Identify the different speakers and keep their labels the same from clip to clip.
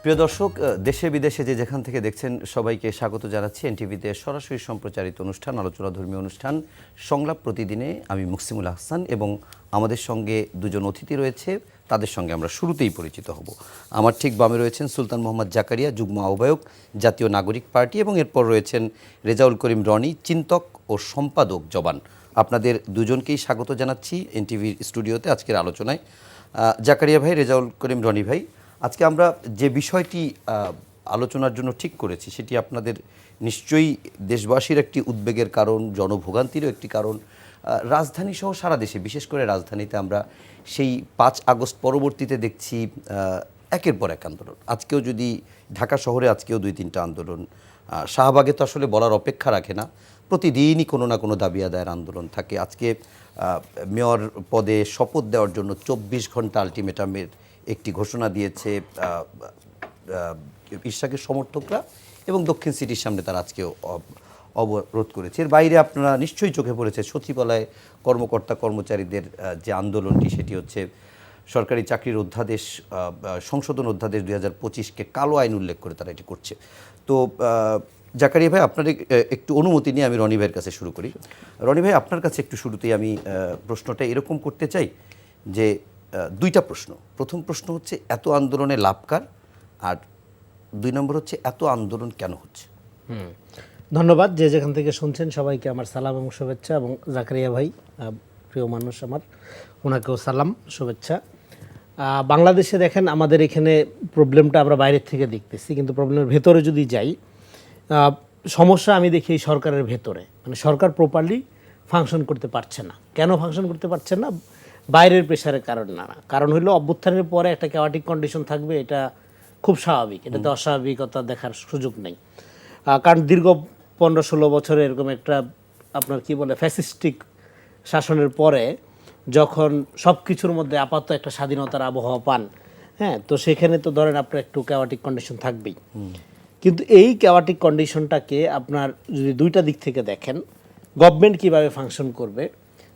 Speaker 1: প্রিয় দর্শক, দেশে বিদেশে যে যেখান থেকে দেখছেন সবাইকে স্বাগত জানাচ্ছি এনটিভিতে সরাসরি সম্প্রচারিত অনুষ্ঠান আলোচনা ধর্মীয় অনুষ্ঠান সংলাপ প্রতিদিনে। আমি মুকসিমুল আহসান এবং আমাদের সঙ্গে দুজন অতিথি রয়েছে, তাদের সঙ্গে আমরা শুরুতেই পরিচিত হব। আমার ঠিক বামে রয়েছেন সুলতান মোহাম্মদ জাকারিয়া, যুগ্ম আহ্বায়ক, জাতীয় নাগরিক পার্টি, এবং এরপর রয়েছেন রেজাউল করিম রনি, চিন্তক ও সম্পাদক জবান। আপনাদের দুজনকেই স্বাগত জানাচ্ছি এনটিভির স্টুডিওতে আজকের আলোচনায়। জাকারিয়া ভাই, রেজাউল করিম রনি ভাই, আজকে আমরা যে বিষয়টি আলোচনার জন্য ঠিক করেছি সেটি আপনাদের নিশ্চয়ই দেশবাসীর একটি উদ্বেগের কারণ, জনভোগান্তিরও একটি কারণ। রাজধানী সহ সারা দেশে, বিশেষ করে রাজধানীতে আমরা সেই 5 আগস্ট পরবর্তীতে দেখছি একের পর এক আন্দোলন। আজকেও যদি ঢাকা শহরে আজকেও 2-3টা আন্দোলন, শাহবাগে তো আসলে বলার অপেক্ষা রাখে না, প্রতিদিনই কোনো না কোনো দাবি আদায়ের আন্দোলন থাকে। আজকে মেয়র পদে শপথ দেওয়ার জন্য 24 ঘন্টা আলটিমেটামের একটি ঘোষণা দিয়েছে ইশরাকের সমর্থকরা, এবং দক্ষিণ সিটির সামনে তারা আজকে অবরোধ করেছে। এর বাইরে আপনারা নিশ্চয়ই চোখে পড়েছে সচিবালয়ে কর্মকর্তা কর্মচারীদের যে আন্দোলনটি, সেটি হচ্ছে সরকারি চাকরির অধ্যাদেশ, সংশোধন অধ্যাদেশ 2025-কে কালো আইন উল্লেখ করে তারা এটি করছে। তো জাকারিয়া ভাই, আপনার একটু অনুমতি নিয়ে আমি রনি ভাইয়ের কাছে শুরু করি। রনি ভাই, আপনার কাছে একটু শুরুতেই আমি প্রশ্নটা এরকম করতে চাই যে 2টা প্রশ্ন। প্রথম প্রশ্ন হচ্ছে এত আন্দোলনে লাভ কার, আর 2 নম্বর হচ্ছে এত আন্দোলন কেন হচ্ছে?
Speaker 2: ধন্যবাদ। যে যেখান থেকে শুনছেন সবাইকে আমার সালাম এবং শুভেচ্ছা, এবং জাকারিয়া ভাই প্রিয় মানুষ আমার, ওনাকেও সালাম শুভেচ্ছা। বাংলাদেশে দেখেন, আমাদের এখানে প্রবলেমটা আমরা বাইরের থেকে দেখতেছি, কিন্তু প্রবলেমের ভেতরে যদি যাই, সমস্যা আমি দেখি এই সরকারের ভেতরে। মানে সরকার প্রপারলি ফাংশন করতে পারছে না। কেন ফাংশন করতে পারছে না? বাইরের প্রেশারের কারণ না, কারণ হলো অভ্যুত্থানের পরে একটা ক্যাওয়াটিক কন্ডিশন থাকবে, এটা খুব স্বাভাবিক, এটাতে অস্বাভাবিকতা দেখার সুযোগ নেই। কারণ দীর্ঘ 15-16 বছরে এরকম একটা আপনার কি বলে ফ্যাসিস্টিক শাসনের পরে যখন সব কিছুর মধ্যে আপাতত একটা স্বাধীনতার আবহাওয়া পান, হ্যাঁ, তো সেখানে তো ধরেন আপনার একটু ক্যাওয়াটিক কন্ডিশন থাকবেই। কিন্তু এই ক্যাওয়াটিক কন্ডিশনটাকে আপনার যদি 2টা দিক থেকে দেখেন, গভর্নমেন্ট কীভাবে ফাংশন করবে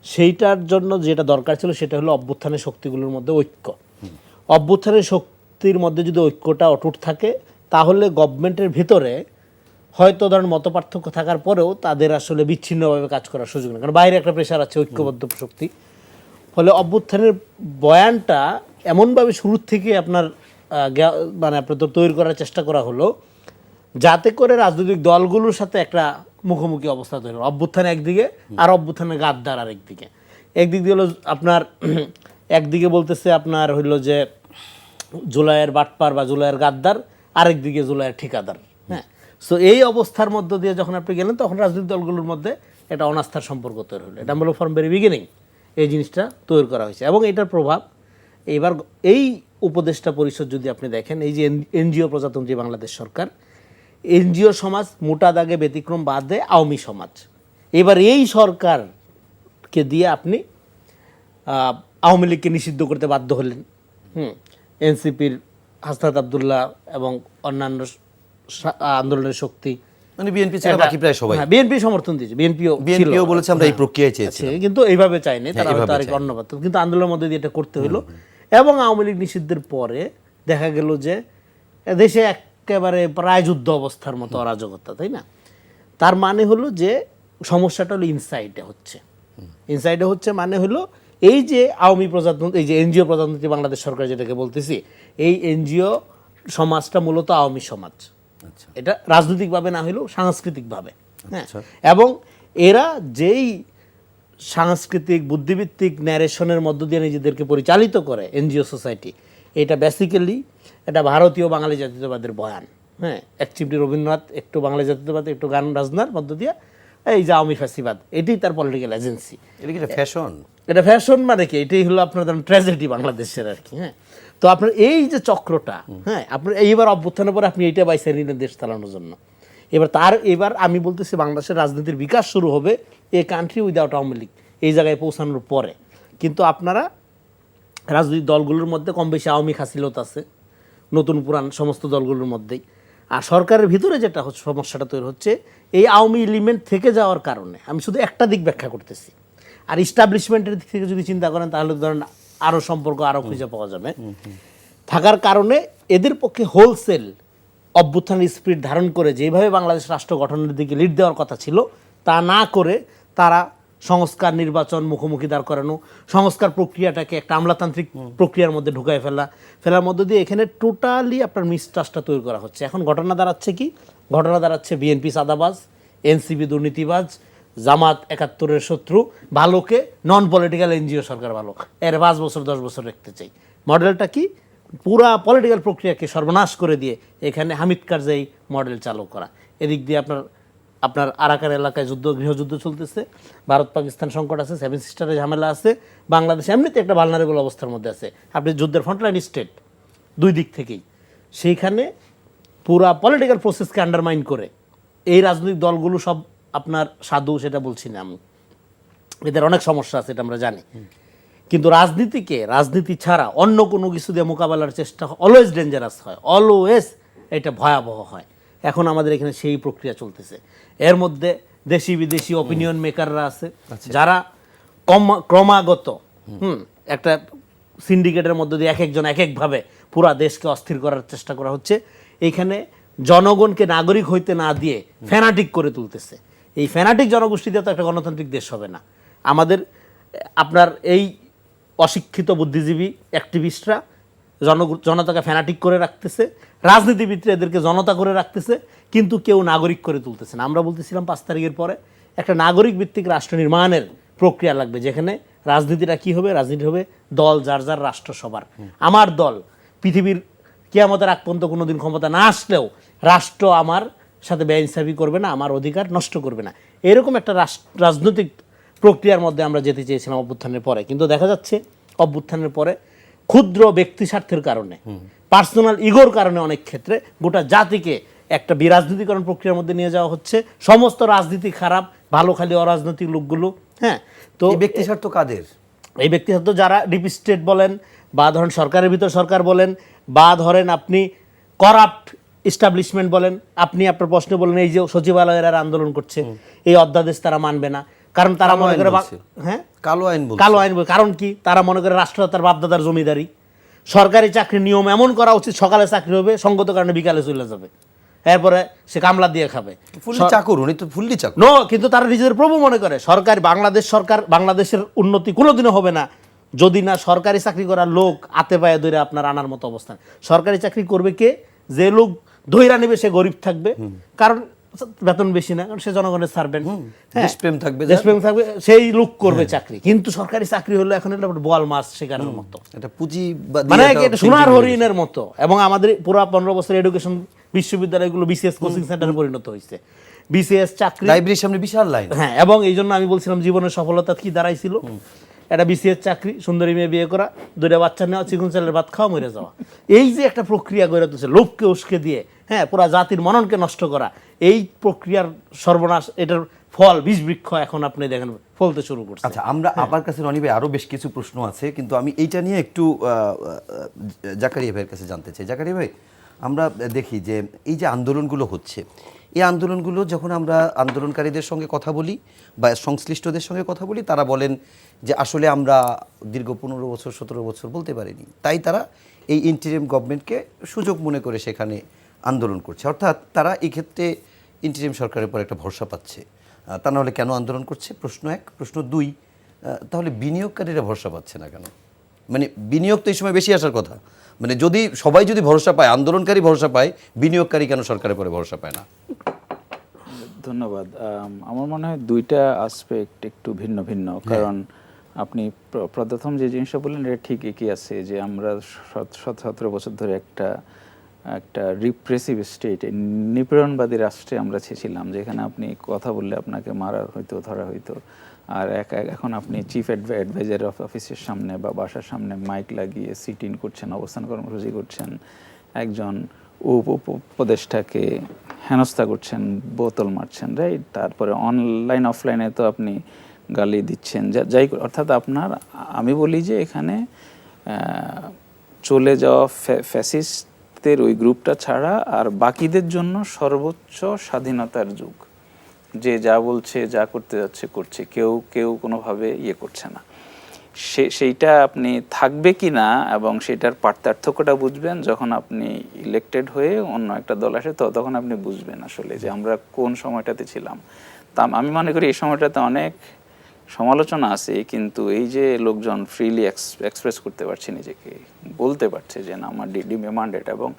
Speaker 2: সেইটার জন্য যেটা দরকার ছিল সেটা হলো অভ্যুত্থানের শক্তিগুলোর মধ্যে ঐক্য। অভ্যুত্থানের শক্তির মধ্যে যদি ঐক্যটা অটুট থাকে, তাহলে গভর্নমেন্টের ভিতরে হয়তো ধরেন মতপার্থক্য থাকার পরেও তাদের আসলে বিচ্ছিন্নভাবে কাজ করার সুযোগ নেই, কারণ বাইরে একটা প্রেশার আছে, ঐক্যবদ্ধ শক্তি। ফলে অভ্যুত্থানের বয়ানটা এমনভাবে শুরুর থেকে আপনার মানে আপনার তো তৈরি করার চেষ্টা করা হলো যাতে করে রাজনৈতিক দলগুলোর সাথে একটা মুখোমুখি অবস্থা তৈরি হলো। অভ্যুত্থান একদিকে আর অভ্যুত্থানের গাদ্দার আরেকদিকে। একদিক দিয়ে হলো আপনার একদিকে বলতেছে আপনার হইলো যে জুলাইয়ের বাটপার বা জুলাইয়ের গাদ্দার, আরেকদিকে জুলাইয়ের ঠিকাদার। হ্যাঁ, সো এই অবস্থার মধ্য দিয়ে যখন আপনি গেলেন, তখন রাজনৈতিক দলগুলোর মধ্যে একটা অনাস্থার সম্পর্ক তৈরি হলো। এটা হলো ফ্রম ভেরি বিগিনিং এই জিনিসটা তৈরি করা হয়েছে, এবং এটার প্রভাব এবার এই উপদেষ্টা পরিষদ যদি আপনি দেখেন, এই যে এনজিও প্রজাতন্ত্রী বাংলাদেশ সরকার, এনজিও সমাজ মোটা দাগে ব্যতিক্রম বাদে আওয়ামী সমাজ, এবার এই সরকারকে দিয়ে আপনি আওয়ামী লীগকে নিষিদ্ধ করতে বাধ্য হলেন। এনসিপির হাসনাত আবদুল্লাহ এবং অন্যান্য আন্দোলনের শক্তি,
Speaker 1: মানে বিএনপি ছাড়া বাকি প্রায় সবাই
Speaker 2: বিএনপি সমর্থন দিয়েছে। বিএনপিও
Speaker 1: বলেছে আমরা এই প্রক্রিয়ায় চেয়েছি,
Speaker 2: কিন্তু এইভাবে চাইনি, তারা তারিখ অন্যবাদ, কিন্তু আন্দোলনের মধ্যে দিয়ে এটা করতে হলো। এবং আওয়ামী লীগ নিষিদ্ধের পরে দেখা গেল যে দেশে একেবারে প্রায় যুদ্ধ অবস্থার মতো অরাজকতা, তাই না? তার মানে হলো যে সমস্যাটা হলো ইনসাইডে হচ্ছে। ইনসাইডে হচ্ছে মানে হলো এই যে আওয়ামী প্রজাতন্ত্র, এই যে এনজিও প্রজাতন্ত্রী বাংলাদেশ সরকার যেটাকে বলতেছি, এই এনজিও সমাজটা মূলত আওয়ামী সমাজ। এটা রাজনৈতিকভাবে না হলেও সাংস্কৃতিকভাবে, হ্যাঁ। এবং এরা যেই সাংস্কৃতিক বুদ্ধিভিত্তিক ন্যারেশনের মধ্য দিয়ে নিজেদেরকে পরিচালিত করে এনজিও সোসাইটি, এটা বেসিক্যালি এটা ভারতীয় বাঙালি জাতীয়তাবাদের বয়ান। হ্যাঁ, একচিমটি রবীন্দ্রনাথ, একটু বাঙালি জাতীয়তাবাদ, একটু গান বাজনার মধ্য দিয়ে এই যে আওয়ামী ফ্যাসিবাদ, এটাই তার পলিটিক্যাল এজেন্সি।
Speaker 1: এটা কি ফ্যাশন?
Speaker 2: এটা ফ্যাশন মানে কি, এটাই হলো আপনার ট্র্যাজেডি বাংলাদেশের আর কি। হ্যাঁ, তো আপনার এই যে চক্রটা, হ্যাঁ, আপনার এইবার অভ্যুত্থানের পরে আপনি এইটা বাইসে নিলেন দেশ চালানোর জন্য। এবার আমি বলতেছি বাংলাদেশের রাজনীতির বিকাশ শুরু হবে a country without Awami League এই জায়গায় পৌঁছানোর পরে। কিন্তু আপনারা রাজনৈতিক দলগুলোর মধ্যে কম বেশি আওয়ামী খাসিলত আছে, নতুন পুরান সমস্ত দলগুলোর মধ্যেই। আর সরকারের ভিতরে যেটা সমস্যাটা তৈরি হচ্ছে, এই আওয়ামী এলিমেন্ট থেকে যাওয়ার কারণে, আমি শুধু একটা দিক ব্যাখ্যা করতেছি। আর ইস্টাবলিশমেন্টের দিক থেকে যদি চিন্তা করেন, তাহলে ধরেন আরও সম্পর্ক আরও খুঁজে পাওয়া যাবে। থাকার কারণে এদের পক্ষে হোলসেল অভ্যুত্থানের স্পিরিট ধারণ করে যেভাবে বাংলাদেশ রাষ্ট্র গঠনের দিকে লিড দেওয়ার কথা ছিল তা না করে তারা সংস্কার, নির্বাচন, মুখোমুখি দাঁড় করানো, সংস্কার প্রক্রিয়াটাকে একটা আমলাতান্ত্রিক প্রক্রিয়ার মধ্যে ঢুকায় ফেলার মধ্য দিয়ে এখানে টোটালি আপনার মিসট্রাস্টটা তৈরি করা হচ্ছে। এখন ঘটনা দাঁড়াচ্ছে কি? ঘটনা দাঁড়াচ্ছে বিএনপি চাঁদাবাজ, এনসিপি দুর্নীতিবাজ, জামাত ৭১-এর শত্রু, ভালোকে নন পলিটিক্যাল এনজিও সরকার ভালো, এর 5 বছর 10 বছর রাখতে চাই। মডেলটা কি? পুরা পলিটিক্যাল প্রক্রিয়াকে সর্বনাশ করে দিয়ে এখানে হামিদ কারজাই মডেল চালু করা। এদিক দিয়ে আপনার আরাকান এলাকায় গৃহযুদ্ধ চলতেছে, ভারত পাকিস্তান সংকট আছে, 7 সিস্টারের ঝামেলা আছে, বাংলাদেশ এমনিতে একটা ভালনারেবল অবস্থার মধ্যে আছে। আপনি যুদ্ধের ফ্রন্টলাইন স্টেট দুই দিক থেকেই, সেইখানে পুরা পলিটিক্যাল প্রসেসকে আন্ডারমাইন করে এই রাজনৈতিক দলগুলো সব আপনার সাধু সেটা বলছি না আমি, এদের অনেক সমস্যা আছে এটা আমরা জানি, কিন্তু রাজনীতি ছাড়া অন্য কোনো কিছু দিয়ে মোকাবেলার চেষ্টা অলওয়েজ ডেঞ্জারাস হয়, অলওয়েজ এটা ভয়াবহ হয়। এখন আমাদের এখানে সেই প্রক্রিয়া চলতেছে। এর মধ্যে দেশি বিদেশি অপিনিয়ন মেকাররা আছে যারা ক্রমাগত একটা সিন্ডিকেটের মধ্য দিয়ে এক একজন এক একভাবে পুরা দেশকে অস্থির করার চেষ্টা করা হচ্ছে। এইখানে জনগণকে নাগরিক হইতে না দিয়ে ফ্যানাটিক করে তুলতেছে। এই ফ্যানাটিক জনগোষ্ঠী দিয়ে তো একটা গণতান্ত্রিক দেশ হবে না। আমাদের আপনার এই অশিক্ষিত বুদ্ধিজীবী অ্যাক্টিভিস্টরা জনতাকে ফ্যানাটিক করে রাখতেছে, রাজনীতিবিদরা এদেরকে জনতা করে রাখতেছে, কিন্তু কেউ নাগরিক করে তুলতেছে না। আমরা বলতেছিলাম 5 তারিখের পরে একটা নাগরিক ভিত্তিক রাষ্ট্র নির্মাণের প্রক্রিয়া লাগবে, যেখানে রাজনীতিটা কি হবে? রাজনীতি হবে দল যার যার রাষ্ট্র সবার। আমার দল পৃথিবীর কিয়ামতের আগ পর্যন্ত কোনোদিন ক্ষমতা না আসলেও রাষ্ট্র আমার সাথে বেইনসাফি করবে না, আমার অধিকার নষ্ট করবে না। এরকম একটা রাজনৈতিক প্রক্রিয়ার মধ্যে আমরা যেতে চেয়েছিলাম অভ্যুত্থানের পরে, কিন্তু দেখা যাচ্ছে অভ্যুত্থানের পরে ক্ষুদ্র ব্যক্তি স্বার্থের কারণে, পার্সোনাল ইগোর কারণে অনেক ক্ষেত্রে গোটা জাতিকে একটা বিরাজনীতিকরণ প্রক্রিয়ার মধ্যে নিয়ে যাওয়া হচ্ছে। সমস্ত রাজনীতি খারাপ, ভালো খালি অরাজনৈতিক লোকগুলো। হ্যাঁ, তো
Speaker 1: ব্যক্তি স্বার্থ কাদের?
Speaker 2: এই ব্যক্তি স্বার্থ যারা ডিপ স্টেট বলেন, বা ধরেন সরকারের ভিতর সরকার বলেন, বা ধরেন আপনি করাপ্ট এস্টাবলিশমেন্ট বলেন, আপনি আপনার প্রশ্ন বলেন এই যে সচিবালয়ের আন্দোলন করছে, এই অধ্যাদেশ তারা মানবে না, কারণ তারা মনে করে হ্যাঁ কালো আইন বলে। কারণ কি? তারা মনে করে রাষ্ট্র তার বাপদাদার জমিদারি, সরকারি চাকরির নিয়ম এমন করা উচিত সকালে চাকরি হবে, সঙ্গত কারণে বিকালে চলে যাবে, এরপরে সে কামলা দিয়ে খাবে। নো, কিন্তু তারা নিজেদের প্রভু মনে করে। সরকার বাংলাদেশের উন্নতি কোনোদিনও হবে না যদি না সরকারি চাকরি করার লোক হাতে পায়ে ধরে আপনার আনার মতো অবস্থান। সরকারি চাকরি করবে কে? যে লোক ধৈরা নেবে সে গরিব থাকবে, কারণ বেতন বেশি না, কারণ সে জনগণের সার্ভেন্ট, দেশপ্রেম থাকবে, সেই লোক করবে চাকরি। কিন্তু সরকারি চাকরি হলো এখন এটা বল মাছ শেখানোর মতো, এটা পুঁজি মানে এটা সোনার হরিণের মতো। এবং আমাদের পুরো 15 বছর এডুকেশন বিশ্ববিদ্যালয়গুলো বিসিএস কোচিং সেন্টারে পরিণত হয়েছে। বিসিএস চাকরি, লাইব্রেরির সামনে বিশাল লাইন। হ্যাঁ, এবং এই জন্য আমি বলছিলাম জীবনের সফলতা কি দাঁড়াইছিল? একটা বিসিএস চাকরি, সুন্দরী মেয়ে বিয়ে করা, 2টা বাচ্চা নেওয়া, চিকন চালের ভাত খাওয়া, মরে যাওয়া। এই যে একটা প্রক্রিয়া গড়ে তুলছে, লোককে উস্কে দিয়ে, হ্যাঁ, পুরা জাতির মননকে নষ্ট করা, এই প্রক্রিয়ার সর্বনাশ, এটার ফল বীজ বৃক্ষ এখন আপনি দেখেন ফলতে শুরু করছে।
Speaker 1: আচ্ছা, আমরা আমার কাছে রনি ভাই আরো বেশ কিছু প্রশ্ন আছে, কিন্তু আমি এইটা নিয়ে একটু জাকারিয়া ভাইয়ের কাছে জানতে চাই। জাকারিয়া ভাই, আমরা দেখি যে এই যে আন্দোলনগুলো হচ্ছে, এই আন্দোলনগুলো যখন আমরা আন্দোলনকারীদের সঙ্গে কথা বলি বা সংশ্লিষ্টদের সঙ্গে কথা বলি, তারা বলেন যে আসলে আমরা দীর্ঘ 15 বছর 17 বছর বলতে পারিনি, তাই তারা এই ইন্টারিম গভর্নমেন্টকে সুযোগ মনে করে সেখানে আন্দোলন করছে। অর্থাৎ তারা এই ক্ষেত্রে ইন্টারিম সরকারের পর একটা ভরসা পাচ্ছে। তা নাহলে কেন আন্দোলন করছে? প্রশ্ন 1। প্রশ্ন 2, তাহলে বিনিয়োগকারীরা ভরসা পাচ্ছে না কেন? মানে বিনিয়োগ তো এই সময় বেশি আসার কথা, মানে যদি সবাই যদি ভরসা পায়, আন্দোলনকারী ভরসা পায়, বিনিয়োগকারী কেন সরকারের পরে ভরসা পায় না?
Speaker 3: ধন্যবাদ। আমার মনে হয় দুইটা আসপেক্ট একটু ভিন্ন ভিন্ন। কারণ আপনি প্রথম যে জিনিসটা বললেন এটা ঠিক একই আছে, যে আমরা 17 বছর ধরে একটা রিপ্রেসিভ স্টেট, নিপীড়নবাদী রাষ্ট্রে আমরা ছিলাম, যেখানে আপনি কথা বললে আপনাকে মারা হইতো, ধরা হইতো। আর এখন আপনি চিফ অ্যাডভাইজার অফিসের সামনে বা বাসার সামনে মাইক লাগিয়ে সিট ইন করছেন, অবস্থান কর্মসূচি করছেন, একজন উপদেষ্টাকে হেনস্থা করছেন, বোতল মারছেন, রাইট? তারপরে অনলাইন অফলাইনে তো আপনি গালি দিচ্ছেন, যাই। অর্থাৎ আমি বলি যে এখানে চলে যাওয়া ফ্যাসিস্টদের ওই গ্রুপটা ছাড়া আর বাকিদের জন্য সর্বোচ্চ স্বাধীনতার যুগ। যে যা বলছে, যা করতে যাচ্ছে করছে, কেউ কোনোভাবে করছে না। সেইটা আপনি থাকবে কি না এবং সেটার পার্থক্যটা বুঝবেন যখন আপনি ইলেক্টেড হয়ে অন্য একটা দল আসে, তখন আপনি বুঝবেন আসলে যে আমরা কোন সময়টাতে ছিলাম। তা আমি মনে করি এই সময়টাতে অনেক সমালোচনা আছে, কিন্তু এই যে লোকজন ফ্রিলি এক্সপ্রেস করতে পারছে, নিজেকে বলতে পারছে যে না আমার ডিমান্ডেড, এবং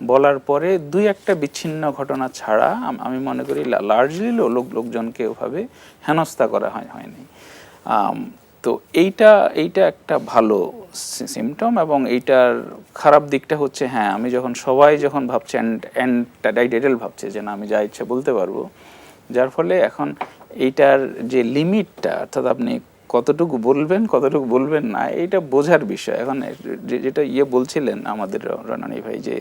Speaker 3: বলার পরে দুই একটা বিচ্ছিন্ন ঘটনা ছাড়া আমি মনে করি লার্জলি লোকজনকে ওভাবে হেনস্থা করা হয়নি। তো এইটা একটা ভালো সিমটম, এবং এইটার খারাপ দিকটা হচ্ছে হ্যাঁ আমি সবাই যখন ভাবছে অ্যান্ড ভাবছে যে না আমি যা ইচ্ছা বলতে পারবো, যার ফলে এখন এইটার যে লিমিটটা, অর্থাৎ আপনি কতটুকু বলবেন না, এইটা বোঝার বিষয়। এখন যেটা বলছিলেন আমাদের রনানী ভাই, যে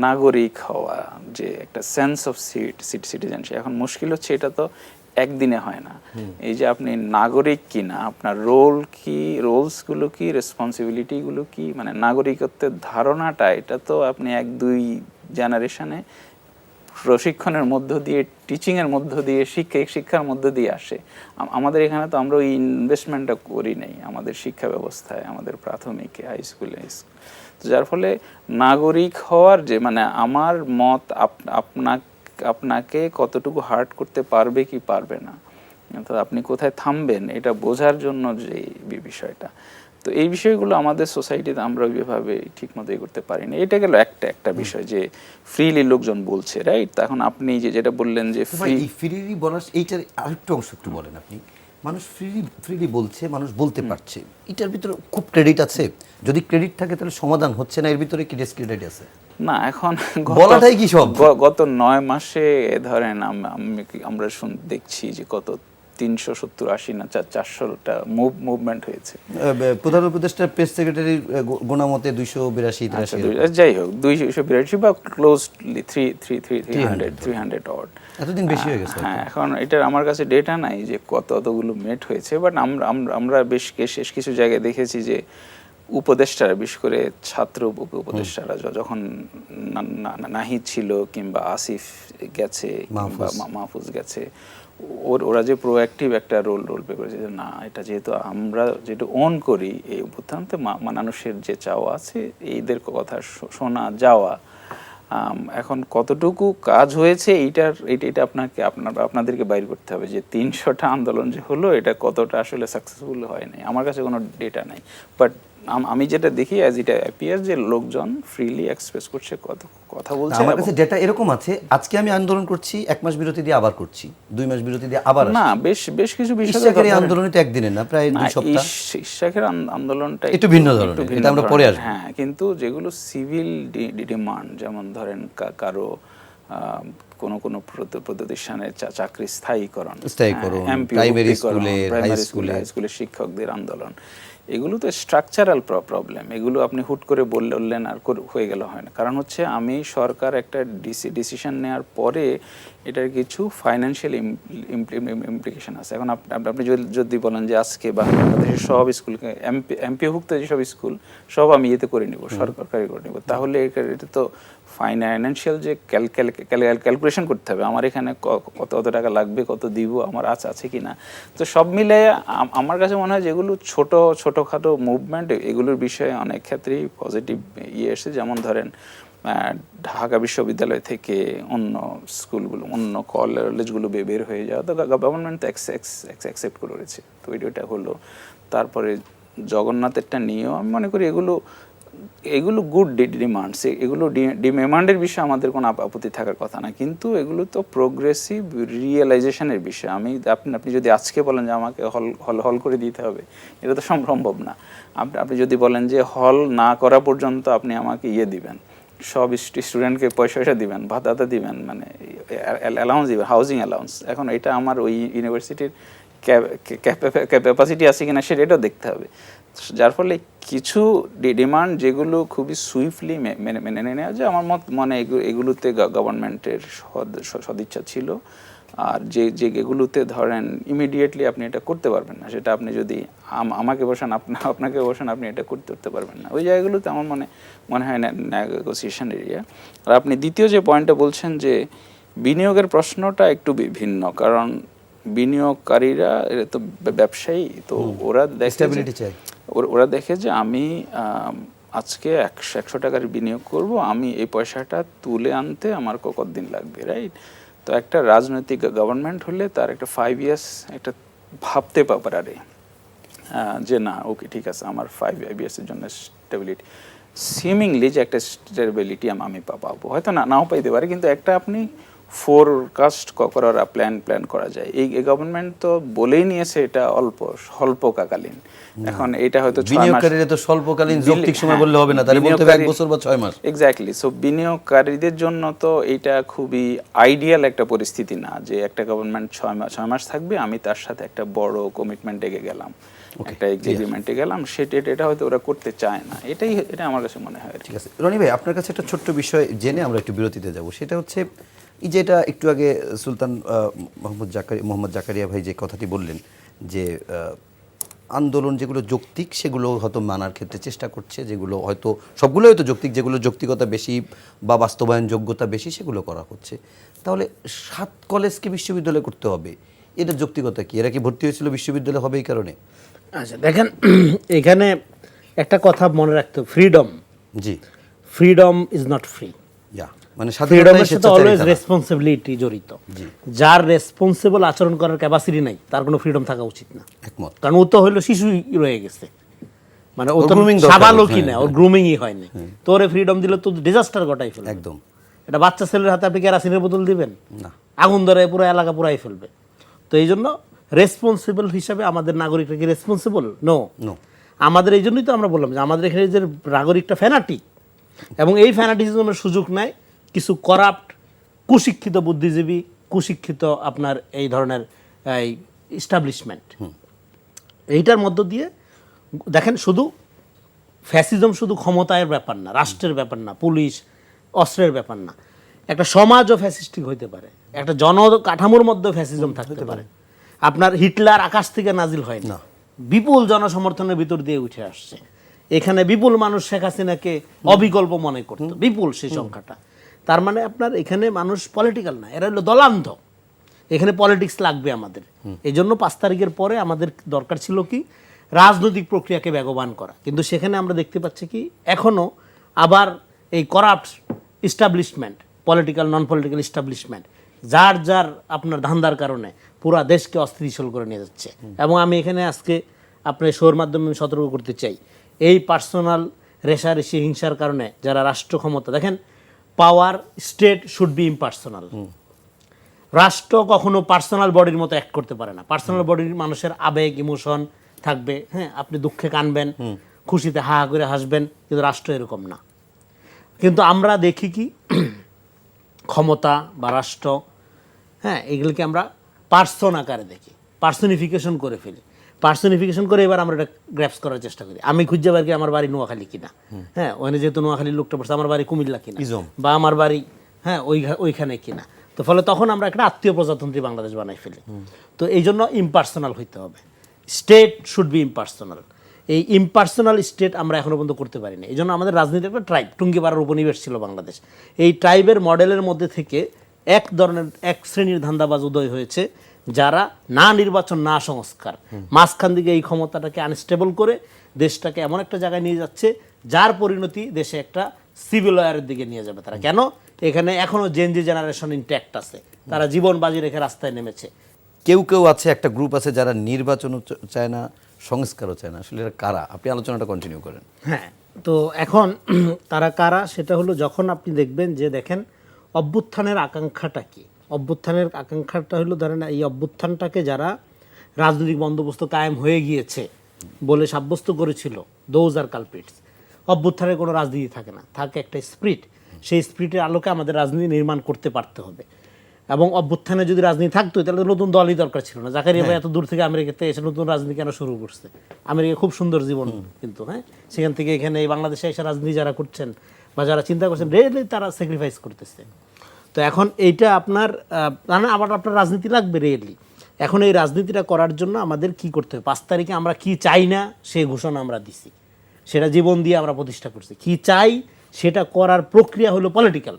Speaker 3: নাগরিক হওয়া, যে একটা সেন্স অফ সিটিজেনশিপ, এখন মুশকিল হচ্ছে এটা তো একদিনে হয় না। এই যে আপনি নাগরিক কিনা, আপনার রোলসগুলো কি, রেসপন্সিবিলিটিগুলো কি, মানে নাগরিকত্বের ধারণাটা, এটা তো আপনি 1-2 জেনারেশনে প্রশিক্ষণের মধ্য দিয়ে, টিচিংয়ের মধ্য দিয়ে, শিক্ষার মধ্য দিয়ে আসে। আমাদের এখানে তো আমরা ওই ইনভেস্টমেন্টটা করি নাই আমাদের শিক্ষা ব্যবস্থায়, আমাদের প্রাথমিকে, হাই স্কুলে। তো যার ফলে নাগরিক হওয়ার যে মানে আমার মত আপনাকে কতটুকু হার্ট করতে পারবে কি পারবে না, অর্থাৎ আপনি কোথায় থামবেন, এটা বোঝার জন্য যে বিষয়টা। তো এই বিষয়গুলো আমাদের সোসাইটিতে আমরা ওইভাবে ঠিক মতো করতে পারি না। এটা গেল একটা বিষয় যে ফ্রিলি লোকজন বলছে, রাইট? এখন আপনি যেটা বললেন যে
Speaker 1: ফ্রিলি বলার এইটার আরেকটু অংশ একটু বলেন আপনি। মানুষ ফ্রিলি বলছে, মানুষ বলতে পারছে, এটার ভিতরে খুব ক্রেডিট আছে? যদি ক্রেডিট থাকে তাহলে সমাধান হচ্ছে না, এর ভিতরে কি ডিসক্রেডিট আছে?
Speaker 3: না, এখন
Speaker 1: বলাটাই কি সব?
Speaker 3: গত 9 মাসে ধরেন আমরা দেখছি যে কত 370-80 না 400টা মুভমেন্ট হয়েছে।
Speaker 1: প্রধান উপদেষ্টার প্রেস সেক্রেটারির গোনামতে 282-83,
Speaker 3: যাই হোক 282 বা ক্লোজলি 300 অড,
Speaker 1: এতদিন বেশি হয়ে গেছে।
Speaker 3: হ্যাঁ, এখন এটার আমার কাছে ডেটা নাই যে কতগুলো মেট হয়েছে, বাট আমরা বেশ কিছু জায়গায় দেখেছি যে উপদেষ্টারা, বিশেষ করে ছাত্র উপদেষ্টারা, যখন নাহিদ ছিল কিংবা আসিফ গেছে কিংবা মাহফুজ গেছে, ওরা যে প্রোঅ্যাক্টিভ একটা রোল প্লে করেছে যে না, এটা যেহেতু আমরা যেটা ওন করি, এই অভ্যুত্থানতে মানুষের যে চাওয়া আছে, এইদের কথা শোনা যাওয়া, এখন কতটুকু কাজ হয়েছে এটা আপনাদেরকে বাইর করতে হবে যে 300টা আন্দোলন যে হলো, এটা কতটা আসলে সাকসেসফুল হয় নাই। আমার কাছে কোনো ডেটা নাই, বাট আমি যেটা দেখি অ্যাজ ইট অ্যাপিয়ার যে লোকজন ফ্রিলি এক্সপ্রেস করছে, কথা বলছে।
Speaker 1: আমার কাছে ডেটা এরকম আছে, আজকে আমি আন্দোলন করছি, 1 মাস বিরতি দিয়ে আবার করছি, 2 মাস বিরতি দিয়ে আবার
Speaker 3: না, বেশ কিছু বিষয়
Speaker 1: আন্দোলন তো একদিনের না, প্রায় 2 সপ্তাহ।
Speaker 3: ইশাকের আন্দোলনটা
Speaker 1: একটু ভিন্ন ধরনের, এটা আমরা পরে আসবো।
Speaker 3: হ্যাঁ, কিন্তু যেগুলো সিভিল ডিমান্ড, যেমন ধরেন কারো কোনো প্রতিষ্ঠানের চাকরি স্থায়ীকরণ,
Speaker 1: প্রাইমারি
Speaker 3: স্কুলের শিক্ষকদের আন্দোলন, এগুলো তো স্ট্রাকচারাল প্রবলেম। এগুলো আপনি হুট করে বললেন আর হয়ে গেল হয় না। কারণ হচ্ছে সরকার একটা ডিসিশন নেওয়ার পরে এটার কিছু ফাইন্যান্সিয়াল ইমপ্লিকেশন আছে। এখন আপনি যদি বলেন যে আজকে বাংলাদেশের সব স্কুলকে এমপিওভুক্ত যেসব স্কুল সব আমি ইয়েতে করে নিব, সরকারি করে নিব, তাহলে এটা তো ফাইন্যান্সিয়াল যে ক্যালকুলেশন করতে হবে, আমার এখানে কত টাকা লাগবে, কত দিব, আমার আছে কি না। তো সব মিলে আমার কাছে মনে হয় যেগুলো ছোটোখাটো মুভমেন্ট, এগুলোর বিষয়ে অনেক ক্ষেত্রেই পজিটিভ এসেছে। যেমন ধরেন ঢাকা বিশ্ববিদ্যালয় থেকে অন্য স্কুলগুলো, অন্য কলেজগুলো বের হয়ে যাওয়া, তো গভর্নমেন্ট তো অ্যাকসেপ্ট করেছে, তো ওইটা হলো। তারপরে জগন্নাথেরটা নিয়েও আমি মনে করি এগুলো গুড ডিমান্ডস, এগুলো ডিমান্ডের বিষয়ে আমাদের কোনো আপত্তি থাকার কথা না, কিন্তু এগুলো তো প্রোগ্রেসিভ রিয়েলাইজেশনের বিষয়। আপনি যদি আজকে বলেন যে আমাকে হল করে দিতে হবে, এটা তো সম্ভব না। আপনি যদি বলেন যে হল না করা পর্যন্ত আপনি আমাকে দিবেন, সব স্টুডেন্টকে পয়সা দিবেন, ভাতা দিবেন, মানে অ্যালাউন্স দিবেন, হাউজিং অ্যালাউন্স, এখন এটা আমার ওই ইউনিভার্সিটির ক্যাপাসিটি আছে কিনা সেটাও দেখতে হবে। যার ফলে কিছু ডিমান্ড যেগুলো খুবই সুইফটলি মেনে নেওয়া যায়, আমার মনে এগুলোতে গভর্নমেন্টের সদিচ্ছা ছিল। আর যেগুলোতে ধরেন ইমিডিয়েটলি আপনি এটা করতে পারবেন না, সেটা আপনি যদি আমাকে বসান, আপনাকে বসান, আপনি এটা করতে পারবেন না, ওই জায়গাগুলোতে আমার মনে হয় নেগোসিয়েশন এরিয়া। আর আপনি দ্বিতীয় যে পয়েন্টটা বলছেন যে বিনিয়োগের প্রশ্নটা একটু ভিন্ন, কারণ বিনিয়োগকারীরা এরা তো ব্যবসায়ী, তো ওরা দেখে
Speaker 1: স্টেবিলিটি চাই।
Speaker 3: ওরা দেখে যে আমি আজকে 100 টাকার বিনিয়োগ করব, আমি এই পয়সাটা তুলে আনতে আমার কতদিন লাগবে, রাইট? তো একটা রাজনৈতিক গভর্নমেন্ট হলে তার একটা 5 ইয়ার্স একটা ভাবতে পারে যে না ওকে ঠিক আছে, আমার 5 ইয়ার্সের জন্য স্টেবিলিটি, সিমিংলি যে একটা স্টেবিলিটি আমি পাবো, হয়তো নাও পাইতে পারে, কিন্তু একটা আপনি ফোরকাস্ট করার প্ল্যান করা যায়। এই গভর্নমেন্ট তো বলেই নিয়েছে এটা স্বল্পকালীন। এখন এটা হয়তো 6 মাস,
Speaker 1: বিনিয়োগকারীরা তো স্বল্পকালীন যৌক্তিক সময় বললে হবে না, তাহলে বলতে হবে 1 বছর বা 6 মাস।
Speaker 3: এক্স্যাক্টলি। সো বিনিয়োগকারীদের জন্য তো এটা খুবই আইডিয়াল একটা পরিস্থিতি না যে একটা গভর্নমেন্ট 6 মাস থাকবে, আমি তার সাথে একটা বড় কমিটমেন্টে গেলাম, একটা এগ্রিমেন্টে গেলাম, এটা হয়তো ওরা করতে চায় না। এটা আমার কাছে মনে হয়।
Speaker 1: ঠিক আছে রনি ভাই, আপনার কাছে একটা ছোট্ট বিষয় জেনে আমরা একটু বিরতিতে যাব। সেটা হচ্ছে এই যে এটা একটু আগে সুলতান মোহাম্মদ জাকারিয়া ভাই যে কথাটি বললেন যে আন্দোলন যেগুলো যৌক্তিক সেগুলো হয়তো মানার ক্ষেত্রে চেষ্টা করছে, যেগুলো হয়তো সবগুলো হয়তো যৌক্তিক, যেগুলো যৌক্তিকতা বেশি বা বাস্তবায়ন যোগ্যতা বেশি সেগুলো করা হচ্ছে। তাহলে 7 কলেজকে বিশ্ববিদ্যালয় করতে হবে, এটা যৌক্তিকতা কি? এরা কি ভর্তি হয়েছিল বিশ্ববিদ্যালয় হবে এই কারণে?
Speaker 2: আচ্ছা দেখেন, এখানে একটা কথা মনে রাখতে হবে, ফ্রিডম ইজ নট ফ্রি।
Speaker 1: মানে
Speaker 2: ফ্রিডমের সাথে অলওয়েজ রেসপন্সিবিলিটি জড়িত। যার রেসপন্সিবল আচরণ করার ক্যাপাসিটি নাই তার কোনো ফ্রিডম থাকা উচিত না।
Speaker 1: একমত।
Speaker 2: কারণ ও তো হইলো শিশুই রয়ে গেছে, মানে ও তো সাবালকই না, ওর গ্রুমিংই হয়নি। তো ওরে ফ্রিডম দিলে তো ডিজাস্টার ঘটাই ফেলবে একদম। এটা বাচ্চা ছেলের হাতে আপনি কেরাসিনের বোতল দিবেন না, আগুন ধরে পুরো এলাকা পুরাই ফেলবে। তো এই জন্য রেসপন্সিবল হিসাবে আমাদের নাগরিকরা কি রেসপন্সিবল? নো। আমাদের এই জন্যই তো আমরা বললাম যে আমাদের এখানে যে নাগরিকটা ফ্যানাটিক, এবং এই ফ্যানাটিজমের সুযোগ নেয় কিছু করাপ্ট, কুশিক্ষিত বুদ্ধিজীবী, কুশিক্ষিত আপনার এই ধরনের এই ইস্টাবলিশমেন্ট। এইটার মধ্য দিয়ে দেখেন, শুধু ফ্যাসিজম শুধু ক্ষমতায়ের ব্যাপার না, রাষ্ট্রের ব্যাপার না, পুলিশ অস্ত্রের ব্যাপার না, একটা সমাজও ফ্যাসিস্টিক হইতে পারে, একটা জনকাঠামোর মধ্যে ফ্যাসিজম থাকতে পারে। আপনার হিটলার আকাশ থেকে নাজিল হয় না, বিপুল জনসমর্থনের ভিতর দিয়ে উঠে আসছে। এখানে বিপুল মানুষ শেখ হাসিনাকে অবিকল্প মনে করতো, বিপুল সেই সংখ্যাটা। তার মানে আপনার এখানে মানুষ পলিটিক্যাল না, এরা হলো দলান্ধ। এখানে পলিটিক্স লাগবে আমাদের। এই জন্য 5 তারিখের পরে আমাদের দরকার ছিল কি রাজনৈতিক প্রক্রিয়াকে বেগবান করা, কিন্তু সেখানে আমরা দেখতে পাচ্ছি কি এখনো আবার এই corrupt establishment, political non political establishment যার আপনার ধান্দার কারণে পুরা দেশকে অস্থিতিশীল করে নিয়ে যাচ্ছে। এবং আমি এখানে আজকে আপনার শোর মাধ্যমে সতর্ক করতে চাই, এই পার্সোনাল রেষারেষি হিংসার কারণে যারা রাষ্ট্র ক্ষমতা, দেখেন পাওয়ার স্টেট শুড বি ইম্পার্সোনাল। রাষ্ট্র কখনো পার্সোনাল বডির মতো অ্যাক্ট করতে পারে না। পার্সোনাল বডির মানুষের আবেগ, ইমোশন থাকবে, হ্যাঁ, আপনি দুঃখে কানবেন, খুশিতে হা করে হাসবেন, কিন্তু রাষ্ট্র এরকম না। কিন্তু আমরা দেখি কি ক্ষমতা বা রাষ্ট্র, হ্যাঁ, এগুলোকে আমরা পার্সন আকারে দেখি, পার্সোনিফিকেশন করে ফেলি। পার্সোনিফিকেশন করে এবার আমরা এটা গ্র্যাপস করার চেষ্টা করি। আমি খুঁজে পারি কি আমার বাড়ি নোয়াখালী কিনা, হ্যাঁ, ওখানে যেহেতু নোয়াখালীর লোকটা পড়ছে, আমার বাড়ি কুমিল্লা কিনা, বা আমার বাড়ি হ্যাঁ ওইখানে কিনা। তো ফলে তখন আমরা একটা আত্মীয় প্রজাতন্ত্রী বাংলাদেশ বানাই ফেলি। তো এই জন্য ইম্পার্সোনাল হইতে হবে, স্টেট শুড বি ইম্পার্সোনাল। এই ইম্পার্সোনাল স্টেট আমরা এখনো পর্যন্ত করতে পারি না। এই জন্য আমাদের রাজনীতি একটা ট্রাইব, টুঙ্গিপাড়ার উপনিবেশ ছিল বাংলাদেশ। এই ট্রাইবের মডেলের মধ্যে থেকে এক শ্রেণীর ধান্দাবাজ উদয় হয়েছে, যারা না নির্বাচন না সংস্কার, মাঝখান দিকে এই ক্ষমতাটাকে আনস্টেবল করে দেশটাকে এমন একটা জায়গায় নিয়ে যাচ্ছে যার পরিণতি দেশে একটা সিভিল ওয়ারের দিকে নিয়ে যাবে। তারা কেন? এখানে এখনো জেনজি জেনারেশন ইনট্যাক্ট আছে, তারা জীবন বাজি রেখে রাস্তায় নেমেছে।
Speaker 1: কেউ আছে, একটা গ্রুপ আছে যারা নির্বাচনও চায় না, সংস্কারও চায় না। আসলে এরা কারা? আপনি আলোচনাটা কন্টিনিউ করেন।
Speaker 2: হ্যাঁ, তো এখন তারা কারা সেটা হলো, যখন আপনি দেখবেন যে দেখেন অভ্যুত্থানের আকাঙ্ক্ষাটা কি। অভ্যুত্থানের আকাঙ্ক্ষাটা হলো, ধরেন এই অভ্যুত্থানটাকে যারা রাজনৈতিক বন্দোবস্ত কায়েম হয়ে গিয়েছে বলে সাব্যস্ত করেছিল, দোজ আর কালপ্রিটস। অভ্যুত্থানের কোনো রাজনীতি থাকে না, থাকে একটা স্পিরিট। সেই স্পিরিটের আলোকে আমাদের রাজনীতি নির্মাণ করতে পারতে হবে। এবং অভ্যুত্থানে যদি রাজনীতি থাকতো তাহলে নতুন দলই দরকার ছিল না। জাকারিয়া ভাই এত দূর থেকে আমেরিকাতে এসে নতুন রাজনীতি কেন শুরু করছে? আমেরিকা খুব সুন্দর জীবন, কিন্তু হ্যাঁ, সেখান থেকে এখানে এই বাংলাদেশে এসে রাজনীতি যারা করছেন বা যারা চিন্তা করছেন, রিয়েলি তারা স্যাক্রিফাইস করতেছে। তো এখন এইটা আপনার আবার আপনার রাজনীতি লাগবে রিয়েলি। এখন এই রাজনীতিটা করার জন্য আমাদের কি করতে হবে? 5 তারিখে আমরা কি চাই না সেই ঘোষণা আমরা দিছি, সেটা জীবন দিয়ে আমরা প্রতিষ্ঠা করছি। কি চাই সেটা করার প্রক্রিয়া হলো পলিটিক্যাল।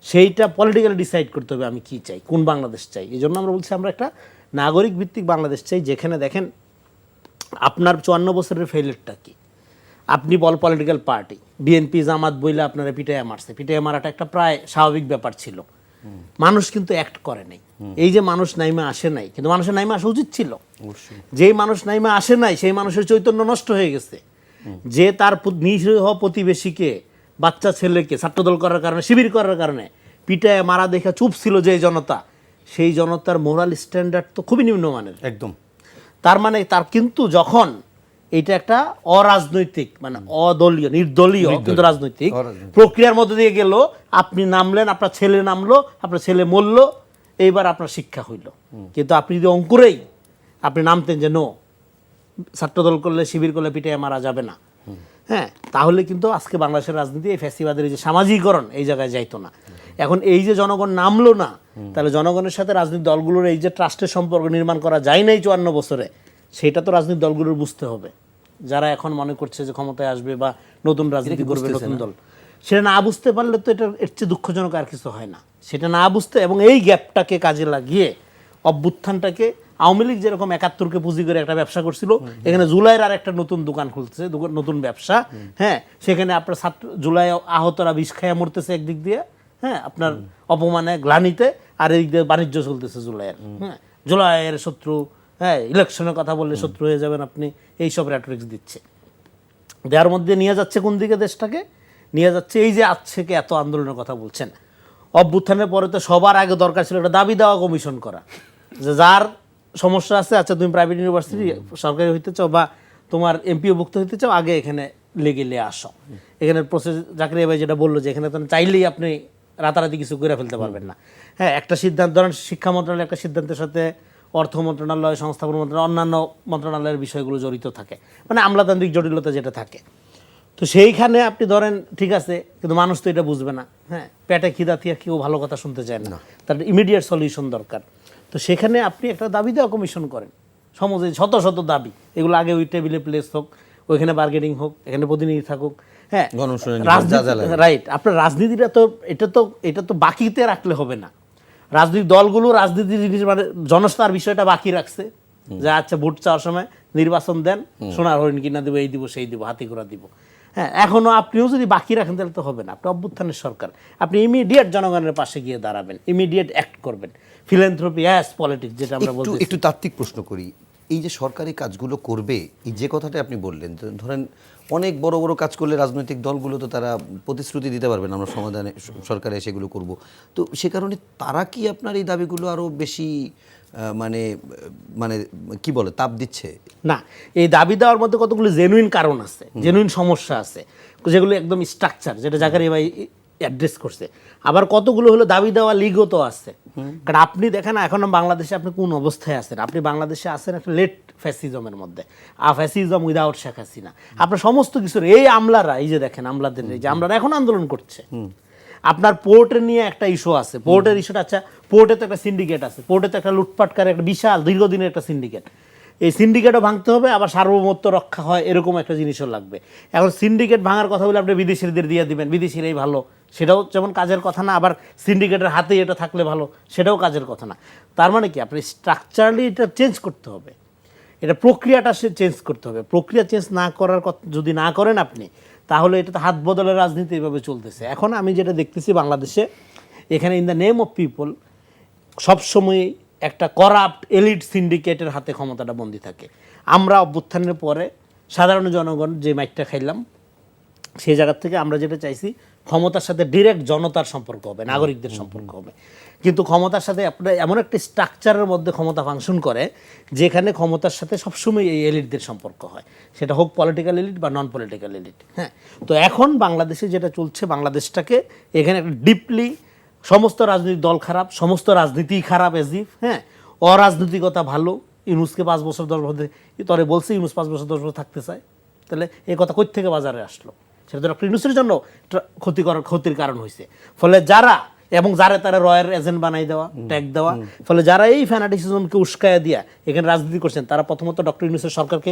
Speaker 2: সেইটা পলিটিক্যালি ডিসাইড করতে হবে আমি কি চাই, কোন বাংলাদেশ চাই। এই জন্য আমরা বলছি আমরা একটা নাগরিক ভিত্তিক বাংলাদেশ চাই, যেখানে দেখেন আপনার 54 বছরের ফেইলিয়ারটা কি, আপনি পলিটিক্যাল পার্টি বিএনপি জামাত বইলে আপনারা পিটাইয়া মারছে, পিটাইয়া মারাটা একটা প্রায় স্বাভাবিক ব্যাপার ছিল, মানুষ কিন্তু অ্যাক্ট করে নাই। এই যে মানুষ নাইমা আসে নাই, কিন্তু মানুষের নাইমা আসা উচিত ছিল। যেই মানুষ নাইমা আসে নাই সেই মানুষের চৈতন্য নষ্ট হয়ে গেছে, যে তার নিরীহ প্রতিবেশীকে, বাচ্চা ছেলেকে ছাত্রদল করার কারণে, শিবির করার কারণে পিটাইয়া মারা দেখে চুপ ছিল যে জনতা, সেই জনতার মোরাল স্ট্যান্ডার্ড তো খুবই নিম্নমানের
Speaker 1: একদম।
Speaker 2: তার মানে তার কিন্তু যখন এটা একটা অরাজনৈতিক মানে অদলীয় নির্দলীয় কিন্তু রাজনৈতিক প্রক্রিয়ার মধ্যে দিয়ে গেল, আপনি নামলেন, আপনার ছেলে নামলো, আপনার ছেলে মরল, এইবার আপনার শিক্ষা হইল। কিন্তু আপনি যদি অঙ্কুরেই আপনি নামতেন যে নো, ছাত্রদল করলে শিবির করলে পিটাইয়া মারা যাবে না, হ্যাঁ, তাহলে কিন্তু আজকে বাংলাদেশের রাজনীতি এই ফ্যাসিবাদের এই যে সামাজিকরণ এই জায়গায় যাইতো না। এখন এই যে জনগণ নামলো না, তাহলে জনগণের সাথে রাজনৈতিক দলগুলোর এই যে ট্রাস্টের সম্পর্ক নির্মাণ করা যায় নাই 54 বছরে, সেটা তো রাজনৈতিক দলগুলোর বুঝতে হবে। যারা এখন মনে করছে যে ক্ষমতায় আসবে বা নতুন রাজনীতি করবে নতুন দল, সেটা না বুঝতে পারলে তো এটা এর চেয়ে দুঃখজনক আর কিছু হয় না। সেটা না বুঝতে এবং এই গ্যাপটাকে কাজে লাগিয়ে অভ্যুত্থানটাকে, আওয়ামী লীগ যেরকম 71-কে পুঁজি করে একটা ব্যবসা করছিল, এখানে জুলাইয়ের আর একটা নতুন দোকান খুলছে, নতুন ব্যবসা, হ্যাঁ, সেখানে আপনার জুলাই আহতরা বিষ খাইয়া মরতেছে একদিক দিয়ে, হ্যাঁ, আপনার অপমানে গ্লানিতে, আর এই দিকে বাণিজ্য চলতেছে জুলাইয়ের, হ্যাঁ, জুলাইয়ের শত্রু, হ্যাঁ, ইলেকশনের কথা বললে শত্রু হয়ে যাবেন আপনি, এইসব র্যাটরিক্স দিচ্ছে। দেওয়ার মধ্যে নিয়ে যাচ্ছে কোন দিকে দেশটাকে, নিয়ে যাচ্ছে এই যে আজকে এত আন্দোলনের কথা বলছেন, অভ্যুত্থানের পরে তো সবার আগে দরকার ছিল একটা দাবি দেওয়া কমিশন করা, যে যার সমস্যা আছে, আচ্ছা তুমি প্রাইভেট ইউনিভার্সিটি সরকারি হইতে চাও বা তোমার এমপিও ভুক্ত হইতে চাও, আগে এখানে লেগে আসো। এখানে প্রসেস জাকারিয়া ভাই যেটা বললো যে এখানে তো চাইলেই আপনি রাতারাতি কিছু করে ফেলতে পারবেন না, হ্যাঁ, একটা সিদ্ধান্ত ধরেন শিক্ষা মন্ত্রণালয়ের একটা সিদ্ধান্তের সাথে অর্থ মন্ত্রণালয়, সংস্থাপন মন্ত্রণালয়, অন্যান্য মন্ত্রণালয়ের বিষয়গুলো জড়িত থাকে, মানে আমলাতান্ত্রিক জটিলতা যেটা থাকে। তো সেইখানে আপনি ধরেন ঠিক আছে, কিন্তু মানুষ তো এটা বুঝবে না, হ্যাঁ, পেটে খিদা থেকে কেউ ভালো কথা শুনতে চায় না, তার ইমিডিয়েট সলিউশন দরকার। তো সেখানে আপনি একটা দাবি দেওয়া কমিশন করেন, সমাজে শত শত দাবি, এগুলো আগে ওই টেবিলে প্লেস হোক, ওইখানে বার্গেনিং হোক, এখানে প্রতিনিধি থাকুক, হ্যাঁ, রাইট। আপনার রাজনীতিটা তো এটা তো বাকিতে রাখলে হবে না। রাজনৈতিক দলগুলো রাজনীতি জিনিস মানে জনতার বিষয়টা বাকি রাখছে, যে আচ্ছা ভোট চাওয়ার সময় নির্বাচন দেন, সোনার হরিণ কিনা দিব, এই দিব সেই দিব, হাতি ঘোড়া দিব, হ্যাঁ, এখনো আপনিও যদি বাকি রাখেন তাহলে তো হবে না। আপনি অভ্যুত্থানের সরকার, আপনি ইমিডিয়েট জনগণের পাশে গিয়ে দাঁড়াবেন, ইমিডিয়েট অ্যাক্ট করবেন, ফিলান্থ্রপি অ্যাজ পলিটিক্স যেটা আমরা বলছি।
Speaker 1: একটু তাত্ত্বিক প্রশ্ন করি, এই যে সরকারি কাজগুলো করবে, এই যে কথাটা আপনি বললেন, ধরেন অনেক বড় বড় কাজ করলে রাজনৈতিক দলগুলো তো তারা প্রতিশ্রুতি দিতে পারবে না, আমরা সমাধানে সরকারে সেগুলো করব, তো সে কারণে তারা কি আপনার এই দাবিগুলো আরও বেশি মানে মানে কি বলে তাপ দিচ্ছে?
Speaker 2: না, এই দাবি দেওয়ার মধ্যে কতগুলো জেনুইন কারণ আছে, জেনুইন সমস্যা আছে, যেগুলো একদম স্ট্রাকচার, যেটা জাকারিয়া ভাই অ্যাড্রেস করছে। আবার কতগুলো হলো দাবি দেওয়া লিগও তো আছে। কারণ আপনি দেখেন এখন বাংলাদেশে আপনি কোন অবস্থায় আছেন, আপনি বাংলাদেশে আছেন একটা লেট ফ্যাসিজমের মধ্যে, ফ্যাসিজম উইদাউট শেখ হাসিনা। আপনার সমস্ত কিছুর এই আমলারা, এই যে দেখেন আমলাদের, এই যে আমলারা এখন আন্দোলন করছে। আপনার পোর্টের নিয়ে একটা ইস্যু আছে, পোর্টের ইস্যুটা, আচ্ছা পোর্টে তো একটা সিন্ডিকেট আছে, পোর্টে তো একটা লুটপাটকারী একটা বিশাল দীর্ঘদিনের একটা সিন্ডিকেট, এই সিন্ডিকেটও ভাঙতে হবে, আবার সার্বভৌমত্ব রক্ষা হয় এরকম একটা জিনিসও লাগবে। এখন সিন্ডিকেট ভাঙার কথা বলে আপনি বিদেশিদের দিয়ে দিবেন, বিদেশিরাই ভালো, সেটাও যেমন কাজের কথা না, আবার সিন্ডিকেটের হাতেই এটা থাকলে ভালো, সেটাও কাজের কথা না। তার মানে কি আপনি স্ট্রাকচারালি এটা চেঞ্জ করতে হবে, এটা প্রক্রিয়াটা চেঞ্জ করতে হবে। প্রক্রিয়া চেঞ্জ না করার কথা যদি না করেন আপনি, তাহলে এটা তো হাত বদলের রাজনীতি এভাবে চলতেছে। এখন আমি যেটা দেখতেছি বাংলাদেশে, এখানে in the name of people সবসময় একটা করাপ্ট এলিট সিন্ডিকেটের হাতে ক্ষমতাটা বন্দী থাকে। আমরা অভ্যুত্থানের পরে সাধারণ জনগণ যে মাইকটা খাইলাম, সেই জায়গার থেকে আমরা যেটা চাইছি, ক্ষমতার সাথে ডিরেক্ট জনতার সম্পর্ক হবে, নাগরিকদের সম্পর্ক হবে। কিন্তু ক্ষমতার সাথে আপনার এমন একটা স্ট্রাকচারের মধ্যে ক্ষমতা ফাংশন করে, যেখানে ক্ষমতার সাথে সবসময় এই এলিটদের সম্পর্ক হয়, সেটা হোক পলিটিক্যাল এলিট বা নন পলিটিক্যাল এলিট। হ্যাঁ, তো এখন বাংলাদেশে যেটা চলছে, বাংলাদেশটাকে এখানে একটা ডিপলি সমস্ত রাজনৈতিক দল খারাপ, সমস্ত রাজনীতি খারাপ এজিফ, হ্যাঁ, অরাজনৈতিকতা ভালো। ইউনুসকে 5 বছর 10 বছর তরে বলছে ইউনুস 5 বছর 10 বছর থাকতে চায়, তাহলে এই কথা কই থেকে বাজারে আসলো? সেটা তো ডক্টর ইউনুসের জন্য ক্ষতির কারণ হয়েছে। ফলে যারা এবং যারা তারা রয়ের এজেন্ট বানাই দেওয়া, ট্যাগ দেওয়া, ফলে যারা এই ফ্যানাটিসিজমকে উস্কায়া দিয়া এখানে রাজনীতি করছেন, তারা প্রথমত ডক্টর ইউনুসের সরকারকে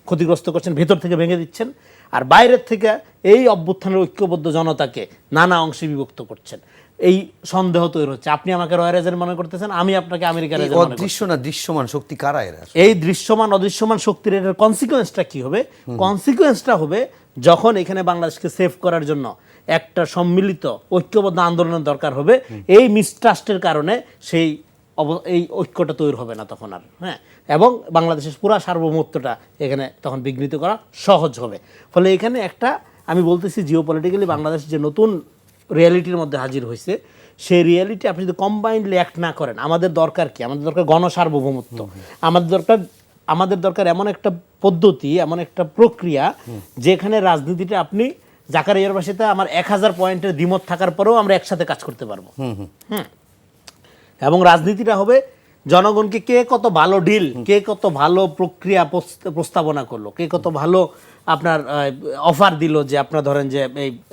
Speaker 2: ক্ষতিগ্রস্ত করছেন, ভেতর থেকে ভেঙে দিচ্ছেন। আর বাইরের থেকে এই অভ্যুত্থানের ঐক্যবদ্ধ জনতাকে নানা অংশে বিভক্ত করছেন। এই সন্দেহ তৈরি হচ্ছে, আপনি আমাকে রয়্যাল এজেন্ট মনে করতেছেন, আমি আপনাকে আমেরিকার
Speaker 1: এই
Speaker 2: এজেন্ট মনে করতেছি।
Speaker 1: অদৃশ্য না দৃশ্যমান শক্তি কারা এরা?
Speaker 2: এই দৃশ্যমান অদৃশ্যমান শক্তির এটার কনসিকুয়েন্সটা কি হবে? কনসিকুয়েন্সটা হবে যখন এখানে বাংলাদেশকে সেভ করার জন্য একটা সম্মিলিত ঐক্যবদ্ধ আন্দোলনের দরকার হবে, এই মিসট্রাস্টের কারণে এই ঐক্যটা তৈরি হবে না তখন আর। হ্যাঁ, এবং বাংলাদেশের পুরো সার্বভৌমত্বটা এখানে তখন বিঘ্নিত করা সহজ হবে। ফলে এখানে একটা, আমি বলতেছি জিওপলিটিক্যালি বাংলাদেশ যে নতুন রিয়ালিটির মধ্যে হাজির হয়েছে, সেই রিয়ালিটি আপনি যদি কম্বাইন্ডলি অ্যাক্ট না করেন, আমাদের দরকার কি? আমাদের দরকার গণসার্বভৌমত্ব। আমাদের দরকার এমন একটা পদ্ধতি, এমন একটা প্রক্রিয়া যেখানে রাজনীতিটা আপনি জাকারিয়ার ভাষাতে আমার 1000 পয়েন্টের দ্বিমত থাকার পরেও আমরা একসাথে কাজ করতে পারবো। এবং রাজনীতিটা হবে জনগণকে কে কত ভালো ডিল, কে কত ভালো প্রক্রিয়া প্রস্তাবনা করলো, কে কত ভালো আপনার অফার দিল, যে আপনার ধরেন যে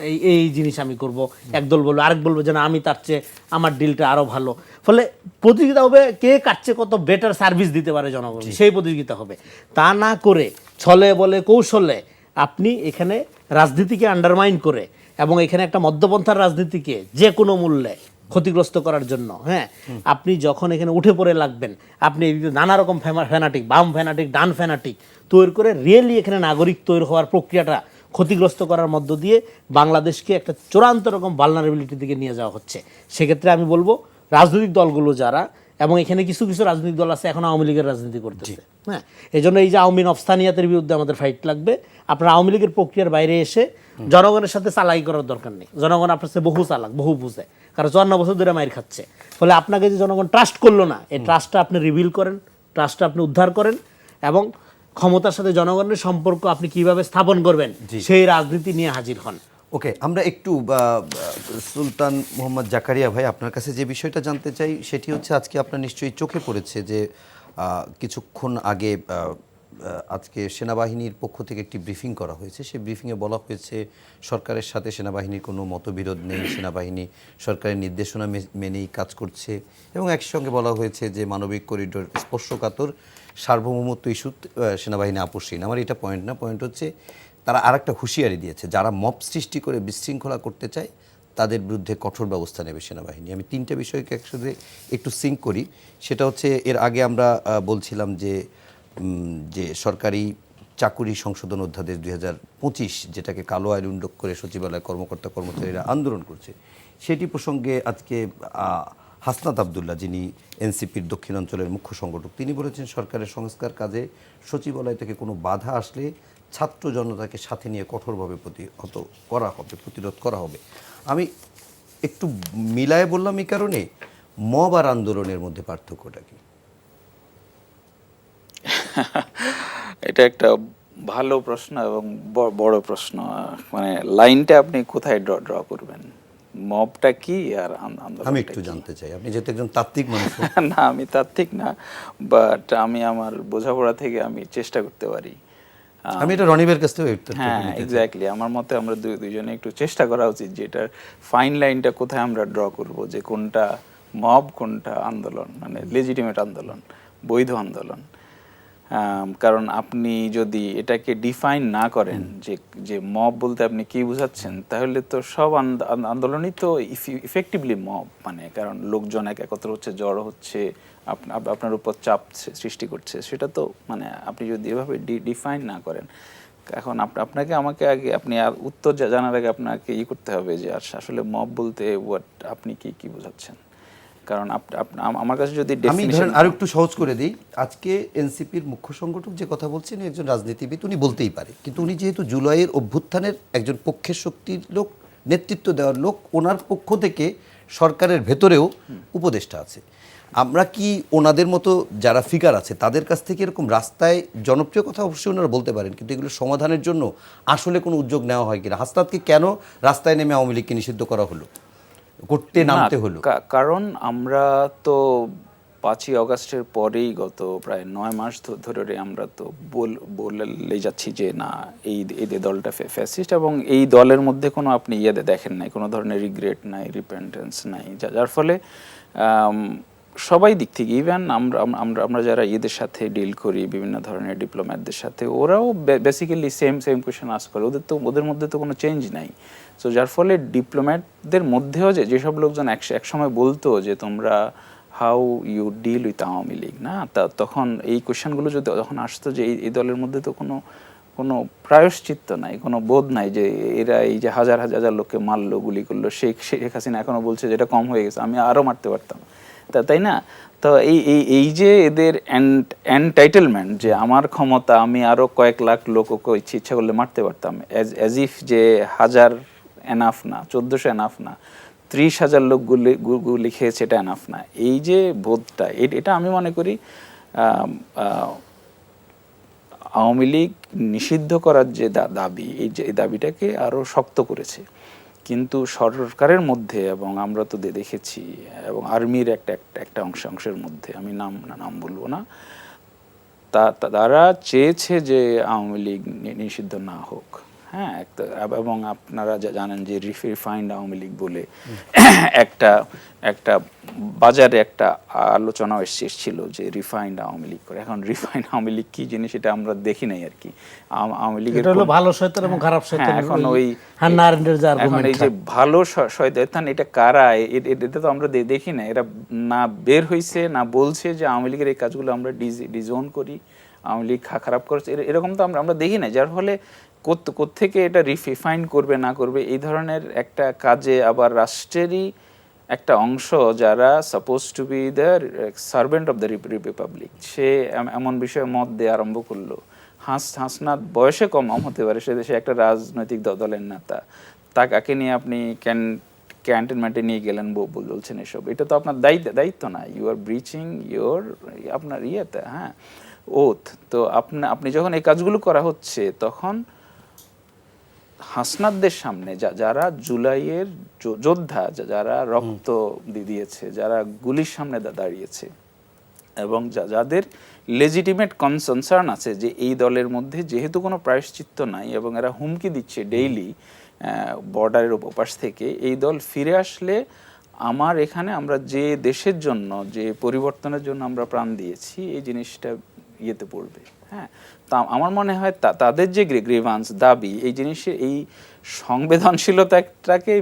Speaker 2: এই এই জিনিস আমি করব, একদল বলবো, আরেক বলবো যে না আমি তার চেয়ে আমার ডিলটা আরো ভালো। ফলে প্রতিযোগিতা হবে কে কার চেয়ে কত বেটার সার্ভিস দিতে পারে জনগণ, সেই প্রতিযোগিতা হবে। তা না করে ছলে বলে কৌশলে আপনি এখানে রাজনীতিকে আন্ডারমাইন করে এবং এখানে একটা মধ্যপন্থার রাজনীতিকে যে কোনো মূল্যে ক্ষতিগ্রস্ত করার জন্য, হ্যাঁ, আপনি যখন এখানে উঠে পড়ে লাগবেন, আপনি নানা রকম ফ্যানাটিক, বাম ফ্যানাটিক, ডান ফ্যানাটিক তৈরি করে রিয়েলি এখানে নাগরিক তৈরি হওয়ার প্রক্রিয়াটা ক্ষতিগ্রস্ত করার মধ্য দিয়ে বাংলাদেশকে একটা চূড়ান্ত রকম ভালনারেবিলিটির দিকে নিয়ে যাওয়া হচ্ছে। সেক্ষেত্রে আমি বলবো রাজনৈতিক দলগুলো যারা, এবং এখানে কিছু কিছু রাজনৈতিক দল আছে এখন আওয়ামী লীগের রাজনীতি করতেছে, হ্যাঁ, এই জন্য এই যে আওয়ামী নফস্তানিয়াতের বিরুদ্ধে আমাদের ফাইট লাগবে। আপনার আওয়ামী লীগের প্রক্রিয়ার বাইরে এসে জনগণের সাথে চালাই করার দরকার নেই। জনগণ আপনার সাথে বহু চালাক, বহু বুঝে, কারণ 54 বছর ধরে মাইর খাচ্ছে। ফলে আপনাকে যে জনগণ ট্রাস্ট করলো না, এই ট্রাস্টটা আপনি রিভিল করেন, ট্রাস্টটা আপনি উদ্ধার করেন, এবং ক্ষমতার সাথে জনগণের সম্পর্ক আপনি কিভাবে স্থাপন করবেন সেই রাজনীতি নিয়ে হাজির হন।
Speaker 1: ওকে, আমরা একটু সুলতান মোহাম্মদ জাকারিয়া ভাই, আপনার কাছে যে বিষয়টা জানতে চাই সেটি হচ্ছে, আজকে আপনার নিশ্চয়ই চোখে পড়েছে যে কিছুক্ষণ আগে আজকে সেনাবাহিনীর পক্ষ থেকে একটি ব্রিফিং করা হয়েছে। সেই ব্রিফিংয়ে বলা হয়েছে সরকারের সাথে সেনাবাহিনীর কোনো মতবিরোধ নেই, সেনাবাহিনী সরকারের নির্দেশনা মেনেই কাজ করছে, এবং একসঙ্গে বলা হয়েছে যে মানবিক করিডোর স্পর্শকাতর সার্বভৌমত্ব ইস্যু সেনাবাহিনী আপোষহীন। আমার এটা পয়েন্ট না, পয়েন্ট হচ্ছে তারা আরেকটা হুঁশিয়ারি দিয়েছে, যারা মব সৃষ্টি করে বিশৃঙ্খলা করতে চায় তাদের বিরুদ্ধে কঠোর ব্যবস্থা নেবে সেনাবাহিনী। আমি তিনটা বিষয়কে একসাথে একটু সিঙ্ক করি। সেটা হচ্ছে, এর আগে আমরা বলছিলাম যে সরকারি চাকুরি সংশোধন অধ্যাদেশ 2025, যেটাকে কালো আইন উল্লেখ করে সচিবালয় কর্মকর্তা কর্মচারীরা আন্দোলন করছে, সেটি প্রসঙ্গে আজকে হাসনাত আবদুল্লাহ, যিনি এনসিপির দক্ষিণাঞ্চলের মুখ্য সংগঠক, তিনি বলেছেন সরকারের সংস্কার কাজে সচিবালয় থেকে কোনো বাধা আসলে ছাত্র জনতাকে সাথে নিয়ে কঠোরভাবে প্রতিরোধ করা হবে। আমি একটু মিলায়ে বললাম এই কারণে, মব আর আন্দোলনের মধ্যে পার্থক্যটা কি?
Speaker 3: এটা একটা ভালো প্রশ্ন এবং বড় প্রশ্ন। মানে লাইনটা আপনি কোথায় ড্র করবেন? মবটা কি আর আন্দোলন?
Speaker 1: আমি একটু জানতে চাই, আপনি যেহেতু একজন তাত্ত্বিক মানুষ।
Speaker 3: না, আমি তাত্ত্বিক না, বাট আমি আমার বোঝাপড়া থেকে আমি চেষ্টা করতে পারি।
Speaker 1: আমি এটা রনিবের কাছ থেকে,
Speaker 3: হ্যাঁ, এক্স্যাক্টলি, আমার মতে আমরা দুইজনে একটু চেষ্টা করা উচিত যে এটার ফাইন লাইনটা কোথায় আমরা ড্র করব, যে কোনটা মব, কোনটা আন্দোলন, মানে লেজিটিমেট আন্দোলন, বৈধ আন্দোলন। কারণ আপনি যদি এটাকে ডিফাইন না করেন যে মব বলতে আপনি কি বোঝাচ্ছেন, তাহলে তো সব আন্দোলনই তো ইফেক্টিভলি মব। মানে কারণ লোকজন একত্র হচ্ছে, জড়ো হচ্ছে, আপনার উপর চাপ সৃষ্টি করছে, সেটা তো মানে আপনি যদি এভাবে ডিফাইন না করেন। এখন আপনাকে আমাকে আগে, আপনি উত্তর জানার আগে আপনাকে করতে হবে যে আসলে মব বলতে আপনি কি বোঝাচ্ছেন। কারণ আমার কাছে যদি
Speaker 1: আমি ধরেন আরো একটু সহজ করে দিই, আজকে এনসিপির মুখ্য সংগঠক যে কথা বলছেন, একজন রাজনীতিবিদ, উনি বলতেই পারে, কিন্তু উনি যেহেতু জুলাইয়ের অভ্যুত্থানের একজন পক্ষের শক্তির লোক, নেতৃত্ব দেওয়ার লোক, ওনার পক্ষ থেকে সরকারের ভেতরেও উপদেষ্টা আছে। আমরা কি ওনাদের মতো যারা ফিগার আছে তাদের কাছ থেকে এরকম রাস্তায় জনপ্রিয় কথা অবশ্যই ওনারা বলতে পারেন, কিন্তু এগুলো সমাধানের জন্য আসলে কোনো উদ্যোগ নেওয়া হয় কিনা? হাসনাতকে কেন রাস্তায় নেমে আওয়ামী লীগকে নিষিদ্ধ করা হলো, করতে নামতে হলো?
Speaker 3: কারণ আমরা তো 5ই আগস্টের পরেই গত প্রায় 9 মাস ধরে আমরা তো বলে যাচ্ছি যে না, এই দলটা ফ্যাসিস্ট, এবং এই দলের মধ্যে কোনো আপনি দেখেন নাই, কোনো ধরনের রিগ্রেট নাই, রিপেন্টেন্স নাই, যার ফলে সবাই দিক থেকে, ইভেন আমরা যারা এদের সাথে ডিল করি বিভিন্ন ধরনের ডিপ্লোম্যাটদের সাথে, ওরাও বেসিক্যালি সেম কোয়েশ্চেন আস্ক করে। ওদের মধ্যে তো কোনো চেঞ্জ নাই। সো যার ফলে ডিপ্লোম্যাটদের মধ্যেও যেসব লোকজন এক সময় বলতো যে তোমরা how you deal with Awami League, না তখন এই কোয়েশ্চেনগুলো যখন আসতো যে এই দলের মধ্যে তো কোনো প্রায়শ্চিত্ত নাই, কোনো বোধ নাই যে এরা এই যে হাজার হাজার লোককে মারলো, গুলি করলো, শেখ হাসিনা এখনো বলছে যেটা কম হয়ে গেছে, আমি আরও মারতে পারতাম, তাই না? তো এই যে এদের এন্টাইটেলমেন্ট যে আমার ক্ষমতা, আমি আরো কয়েক লাখ লোককে ইচ্ছা করলে মারতে পারতাম, অ্যাজ ইফ যে 1000 এনাফ না, 1400 এনাফ না, 30,000 লোক গুলি খেয়েছে এটা এনাফ না, এই যে বোধটা, এটা আমি মনে করি আওয়ামী লীগ নিষিদ্ধ করার যে দাবি, এই দাবিটাকে আরো শক্ত করেছে। কিন্তু সরকারের মধ্যে, এবং আমরা তো দেখেছি, এবং আর্মির একটা অংশের মধ্যে, আমি নাম বলবো না, তারা চেয়েছে যে আওয়ামী লীগ নিষিদ্ধ না হোক। হ্যাঁ, এবং আপনারা জানেন যে রিফাইন্ড আওয়ামী লীগ বলে একটা বাজারে একটা আলোচনা এসেছিল যে রিফাইন্ড আওয়ামী লীগ করে। এখন রিফাইন্ড আওয়ামী লীগ কি জিনিস এটা আমরা দেখি নাই আর কি। আওয়ামী লীগের
Speaker 2: এটা হলো ভালো শয়তান এবং খারাপ শয়তান।
Speaker 3: এখন ওই
Speaker 2: হান্না আরেন্টের যে
Speaker 3: এখন
Speaker 2: আর্গুমেন্ট,
Speaker 3: এই যে ভালো শয়তান এটা কারা, এটা তো আমরা দেখি না। এরা না বের হইছে, না বলছে যে আওয়ামী লীগের এই কাজগুলো আমরা ডিজোন করি, আওয়ামী লীগ খারাপ করেছে, এরকম তো আমরা দেখি না। যার ফলে কোত্থেকে এটা রিফাইন করবে না করবে এই ধরনের একটা কাজে আবার রাষ্ট্রেরই একটা অংশ যারা suppose to be the servant of the republic, সে এমন বিষয়ে মত দিয়ে আরম্ভ করলো। হাসনাত বয়সে কম হতে পারে, সে দেশে একটা রাজনৈতিক দলের নেতা, তাকে নিয়ে আপনি ক্যান্টনমেন্টে নিয়ে গেলেন, বলছেন এসব, এটা তো আপনার দায়িত্ব না। ইউ আর ব্রিচিং ইয়োর আপনার ইয়েতে, হ্যাঁ, ওথ। তো আপনি যখন এই কাজগুলো করা হচ্ছে, তখন হাসনাতদের সামনে যারা জুলাইয়ের যোদ্ধা, যারা রক্ত দিয়েছে, যারা গুলির সামনে দাঁড়িয়েছে, এবং যাদের লেজিটিমেট কনসার্ন আছে যে এই দলের মধ্যে যেহেতু কোনো প্রায়শ্চিত্ত নাই এবং এরা হুমকি দিচ্ছে ডেইলি বর্ডারের ওপাশ থেকে, এই দল ফিরে আসলে আমার এখানে আমরা যে দেশের জন্য, যে পরিবর্তনের জন্য আমরা প্রাণ দিয়েছি, এই জিনিসটা ইয়েতে পড়বে। হ্যাঁ, তা আমার মনে হয় তাদের যে গ্রিভান্স দাবি, এই জিনিসের এই সংবেদনশীলতাটাকে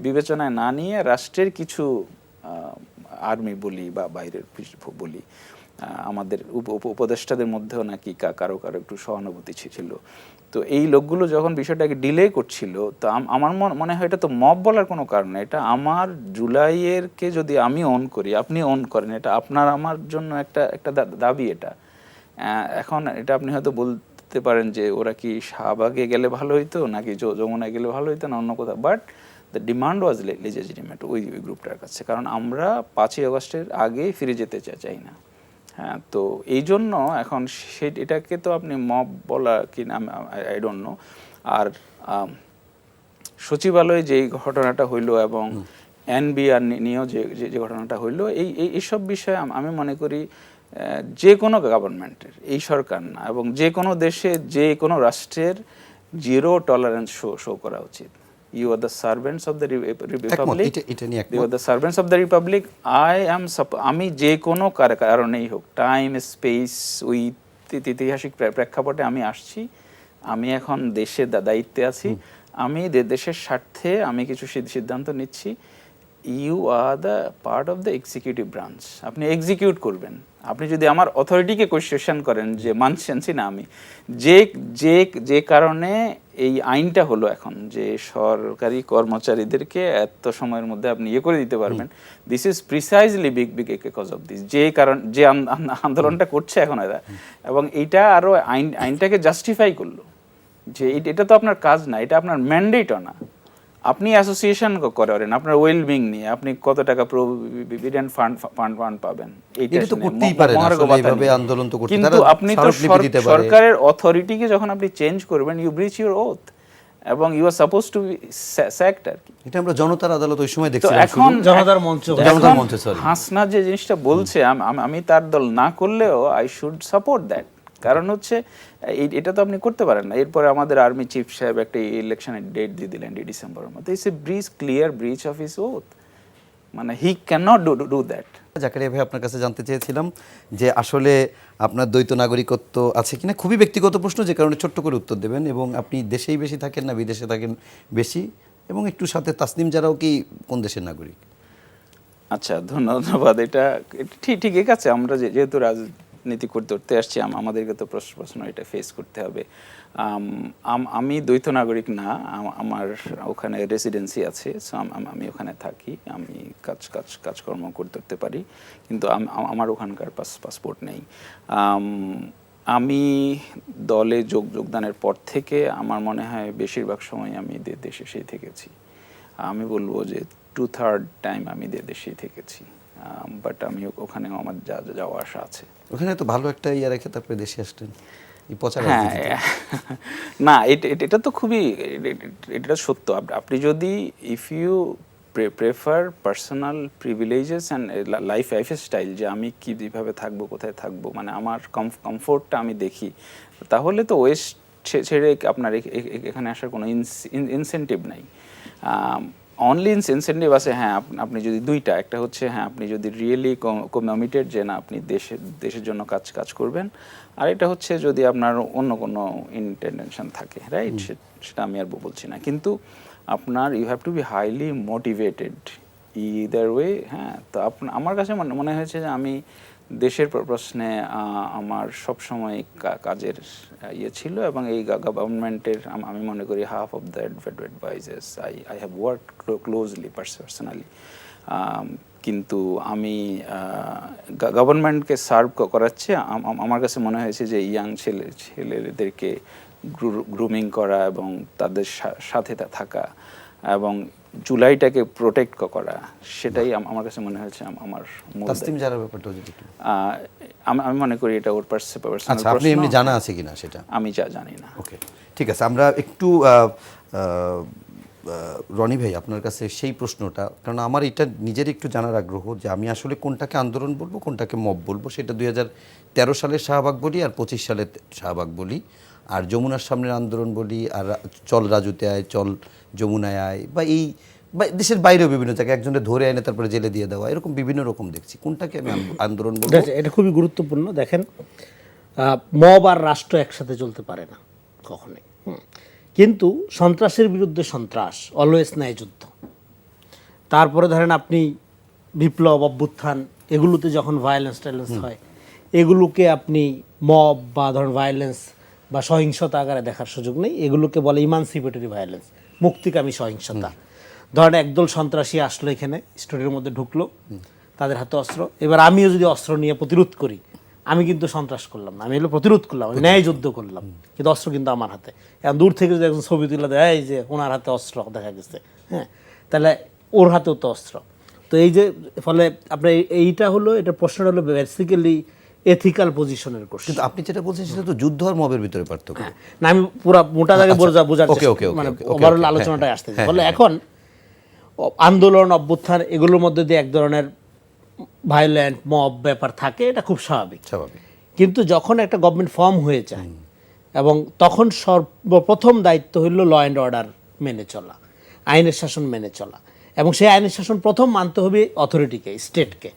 Speaker 3: বিবেচনায় না নিয়ে রাষ্ট্রের কিছু আর্মি বলি বা বাইরের বলি, আমাদের উপদেষ্টাদের মধ্যেও নাকি কারো একটু সহানুভূতি ছিল। তো এই লোকগুলো যখন বিষয়টাকে ডিলে করছিল, তো আমার মনে হয় এটা তো মব বলার কোনো কারণ নেই। এটা আমার জুলাইয়েরকে যদি আমি অন করি, আপনি অন করেন, এটা আপনার আমার জন্য একটা দাবি। এটা এখন এটা আপনি হয়তো বলতে পারেন যে ওরা কি শাহবাগে গেলে ভালো হইতো, নাকি যমুনায় গেলে ভালো হইতো, না অন্য কোথাও, but the demand was legitimate ওই গ্রুপটার কাছে, কারণ আমরা 5ই আগস্টের আগে ফিরে যেতে চাই না। হ্যাঁ, তো এই জন্য এখন এটাকে তো আপনি মব বলা কি না, আই ডোন্ট নো। আর সচিবালয়ে যে ঘটনাটা হইলো এবং এনবিআর নিয়েও যে ঘটনাটা হইলো, এইসব বিষয়ে আমি মনে করি যে কোনো গভর্নমেন্টের, এই সরকার না, এবং যে কোনো দেশে, যে কোনো রাষ্ট্রের জিরো টলারেন্স শো করা উচিত। You are the servants of the republic. You are the servants of the republic. আমি যে কোনো কারণেই হোক, টাইম স্পেস উইথ ঐতিহাসিক প্রেক্ষাপটে আমি আসছি, আমি এখন দেশের দায়িত্বে আছি, আমি দেশের স্বার্থে আমি কিছু সিদ্ধান্ত নিচ্ছি। You are the part of the executive branch, আপনি এক্সিকিউট করবেন। আপনি যদি আমার অথরিটিকে কোয়েশ্চেন করেন যে মানছি না আমি, যে কারণে এই আইনটা হলো এখন, যে সরকারি কর্মচারীদেরকে এত সময়ের মধ্যে আপনি ইয়ে করে দিতে পারবেন, this is precisely because of this, যে কারণ যে আন্দোলনটা করছে এখন এরা, এবং এইটা আরো আইনটাকে জাস্টিফাই করলো যে এটা তো আপনার কাজ না, এটা আপনার ম্যান্ডেটও না। আপনি অ্যাসোসিয়েশন করেন আপনার ওয়েলবিং নিয়ে, আপনি কত টাকা প্রভিডেন্ট ফান্ড পাবেন, কিন্তু আপনি তো সরকারের অথরিটিকে যখন আপনি চেঞ্জ করবেন, ইউ ব্রিচ ইউর ওথ, এবং you are suppose to be sacked আর কি।
Speaker 1: এটা আমরা জনতার আদালত ওই সময় দেখছিলাম,
Speaker 3: এখন
Speaker 2: জনতার মঞ্চ,
Speaker 3: হাসনা যে জিনিসটা বলছে, আমি তার দল না করলেও আই শুড সাপোর্ট দ্যাট। কারণ হচ্ছে এটা তো আপনি করতে পারেন না। এরপরে আমাদের আর্মি চিফ সাহেব একটা ইলেকশনের ডেট দিয়ে দিলেন ডিসেম্বরের মধ্যে। It's a clear breach of his oath. মানে he can not do that.
Speaker 1: Zakaria ভাই, আপনার কাছে জানতে চেয়েছিলাম যে আসলে আপনার দ্বৈত নাগরিকত্ব আছে কিনা। খুবই ব্যক্তিগত প্রশ্ন, যে কারণে ছোট্ট করে উত্তর দেবেন। এবং আপনি দেশেই বেশি থাকেন না বিদেশে থাকেন বেশি, এবং একটু সাথে তাসনিম যারাও কি কোন দেশের নাগরিক?
Speaker 3: আচ্ছা, ধন্যবাদ। এটা ঠিক আছে। আমরা যেহেতু রাজনীতি করতে আসছি, আমাদেরকে তো প্রশ্ন এটা ফেস করতে হবে। আমি দ্বৈত নাগরিক না, আমার ওখানে রেসিডেন্সি আছে, সো আমি ওখানে থাকি, আমি কাজকর্ম করতে পারি, কিন্তু আমার ওখানকার পাসপোর্ট নেই। আমি দলে যোগদানের পর থেকে আমার মনে হয় বেশিরভাগ সময় আমি দেশেই থেকেছি। আমি বলবো যে 2/3 টাইম আমি দেশেই থেকেছি, বাট আমি ওখানে আমার যাওয়া আসা আছে।
Speaker 1: ওখানে তো ভালো একটা ইয়ে রেখে তারপরে দেশে আসলেন এই পচা
Speaker 3: হ্যাঁ,
Speaker 1: রাজনীতিতে।
Speaker 3: না, এটা তো খুবই, এটা সত্য। আপনি যদি if you prefer personal privileges and life style, যে আমি কীভাবে থাকবো, কোথায় থাকবো, মানে আমার কমফোর্টটা আমি দেখি, তাহলে তো ওয়েস্ট ছেড়ে আপনার এখানে আসার কোনো ইনসেন্টিভ নাই। অনলি ইনসেন্টিভ আছে, হ্যাঁ, আপনি যদি দুইটা, একটা হচ্ছে হ্যাঁ আপনি যদি রিয়েলি কমিটেড যে না আপনি দেশের জন্য কাজ করবেন, আর এটা হচ্ছে যদি আপনার অন্য কোনো ইন্টেনশন থাকে, রাইট, সেটা আমি আর বলছি না, কিন্তু আপনার you have to be highly motivated either way. হ্যাঁ, তো আমার কাছে মনে হয়েছে যে আমি দেশের প্রশ্নে আমার সবসময় কাজের ইয়ে ছিল, এবং এই গভর্নমেন্টের আমি মনে করি half of the advisers I have work closely personally. কিন্তু আমি গভর্নমেন্টকে সার্ভ করাচ্ছে, আমার কাছে মনে হয়েছে যে ইয়াং ছেলেদেরকে গ্রুমিং করা এবং তাদের সাথে থাকা এবং জুলাইটাকে প্রোটেক্ট করা, সেটাই আমার কাছে মনে হয়েছে আমার
Speaker 1: তাসনিম যারা ব্যাপারটা যদি একটু
Speaker 3: আমি মনে করি এটা ওর পার্সোনাল।
Speaker 1: আচ্ছা, আপনি এমনি জানা আছে কিনা সেটা
Speaker 3: আমি জানি না।
Speaker 1: ওকে, ঠিক আছে। আমরা একটু রনি ভাই, আপনার কাছে সেই প্রশ্নটা, কারণ আমার এটা নিজের একটু জানার আগ্রহ যে আমি আসলে কোনটাকে আন্দোলন বলবো, কোনটাকে মব বলবো। সেটা 2013 সালের শাহবাগ বলি আর 25 সালের শাহবাগ বলি, আর যমুনার সামনের আন্দোলন বলি, আর চল রাজুতে আয়, চল যমুনায় আয়, বা দেশের বাইরেও বিভিন্ন জায়গায় একজনের ধরে এনে তারপরে জেলে দিয়ে দেওয়া, এরকম বিভিন্ন রকম দেখছি। কোনটাকে আমি আন্দোলন বলবো?
Speaker 2: এটা খুবই গুরুত্বপূর্ণ। দেখেন, মব আর রাষ্ট্র একসাথে চলতে পারে না কখনোই। কিন্তু সন্ত্রাসের বিরুদ্ধে সন্ত্রাস, অলওয়েজ ন্যায় যুদ্ধ। তারপরে ধরেন আপনি বিপ্লব, অভ্যুত্থান, এগুলোতে যখন ভায়োলেন্স টাইলেন্স হয়, এগুলোকে আপনি মব বা ধরেন ভায়োলেন্স বা সহিংসতা আকারে দেখার সুযোগ নেই। এগুলোকে বলে ইমানসিপেটরি ভায়োলেন্স, মুক্তিকামী সহিংসতা। ধরেন একদল সন্ত্রাসী আসলো এখানে, স্টোরের মধ্যে ঢুকলো, তাদের হাতে অস্ত্র, এবার আমিও যদি অস্ত্র নিয়ে প্রতিরোধ করি, আমি কিন্তু সন্ত্রাস করলাম না, আমি হলো প্রতিরোধ করলাম, আমি ন্যায় যুদ্ধ করলাম, কিন্তু অস্ত্র কিন্তু আমার হাতে। এখন দূর থেকে যদি একজন ছবি তুলে দেয়, এই যে ওনার হাতে অস্ত্র দেখা গেছে, হ্যাঁ, তাহলে ওর হাতেও তো অস্ত্র। তো এই যে ফলে আপনার এইটা হলো, এটা প্রশ্নটা হলো বেসিক্যালি এথিক্যাল পজিশনের কোশ্চেন।
Speaker 1: কিন্তু আপনি যেটা বলছেন সেটা তো যুদ্ধ আর মবের ভিতরে পার্থক্য।
Speaker 2: না, আমি পুরো মোটা জায়গায় বোঝার মানে ওভারঅল আলোচনাটাই আসতে চাই। ফলে এখন আন্দোলন, অভ্যুত্থান, এগুলোর মধ্যে দিয়ে এক ধরনের ভায়োলেন্ট মব ব্যাপার থাকে, এটা খুব স্বাভাবিক। কিন্তু যখন একটা গভর্নমেন্ট ফর্ম হয়ে যায় এবং তখন সর্বপ্রথম দায়িত্ব হইল ল অ্যান্ড অর্ডার মেনে চলা, আইনের শাসন মেনে চলা, এবং সেই আইনের শাসন প্রথম মানতে হবে অথরিটিকে, স্টেটকে।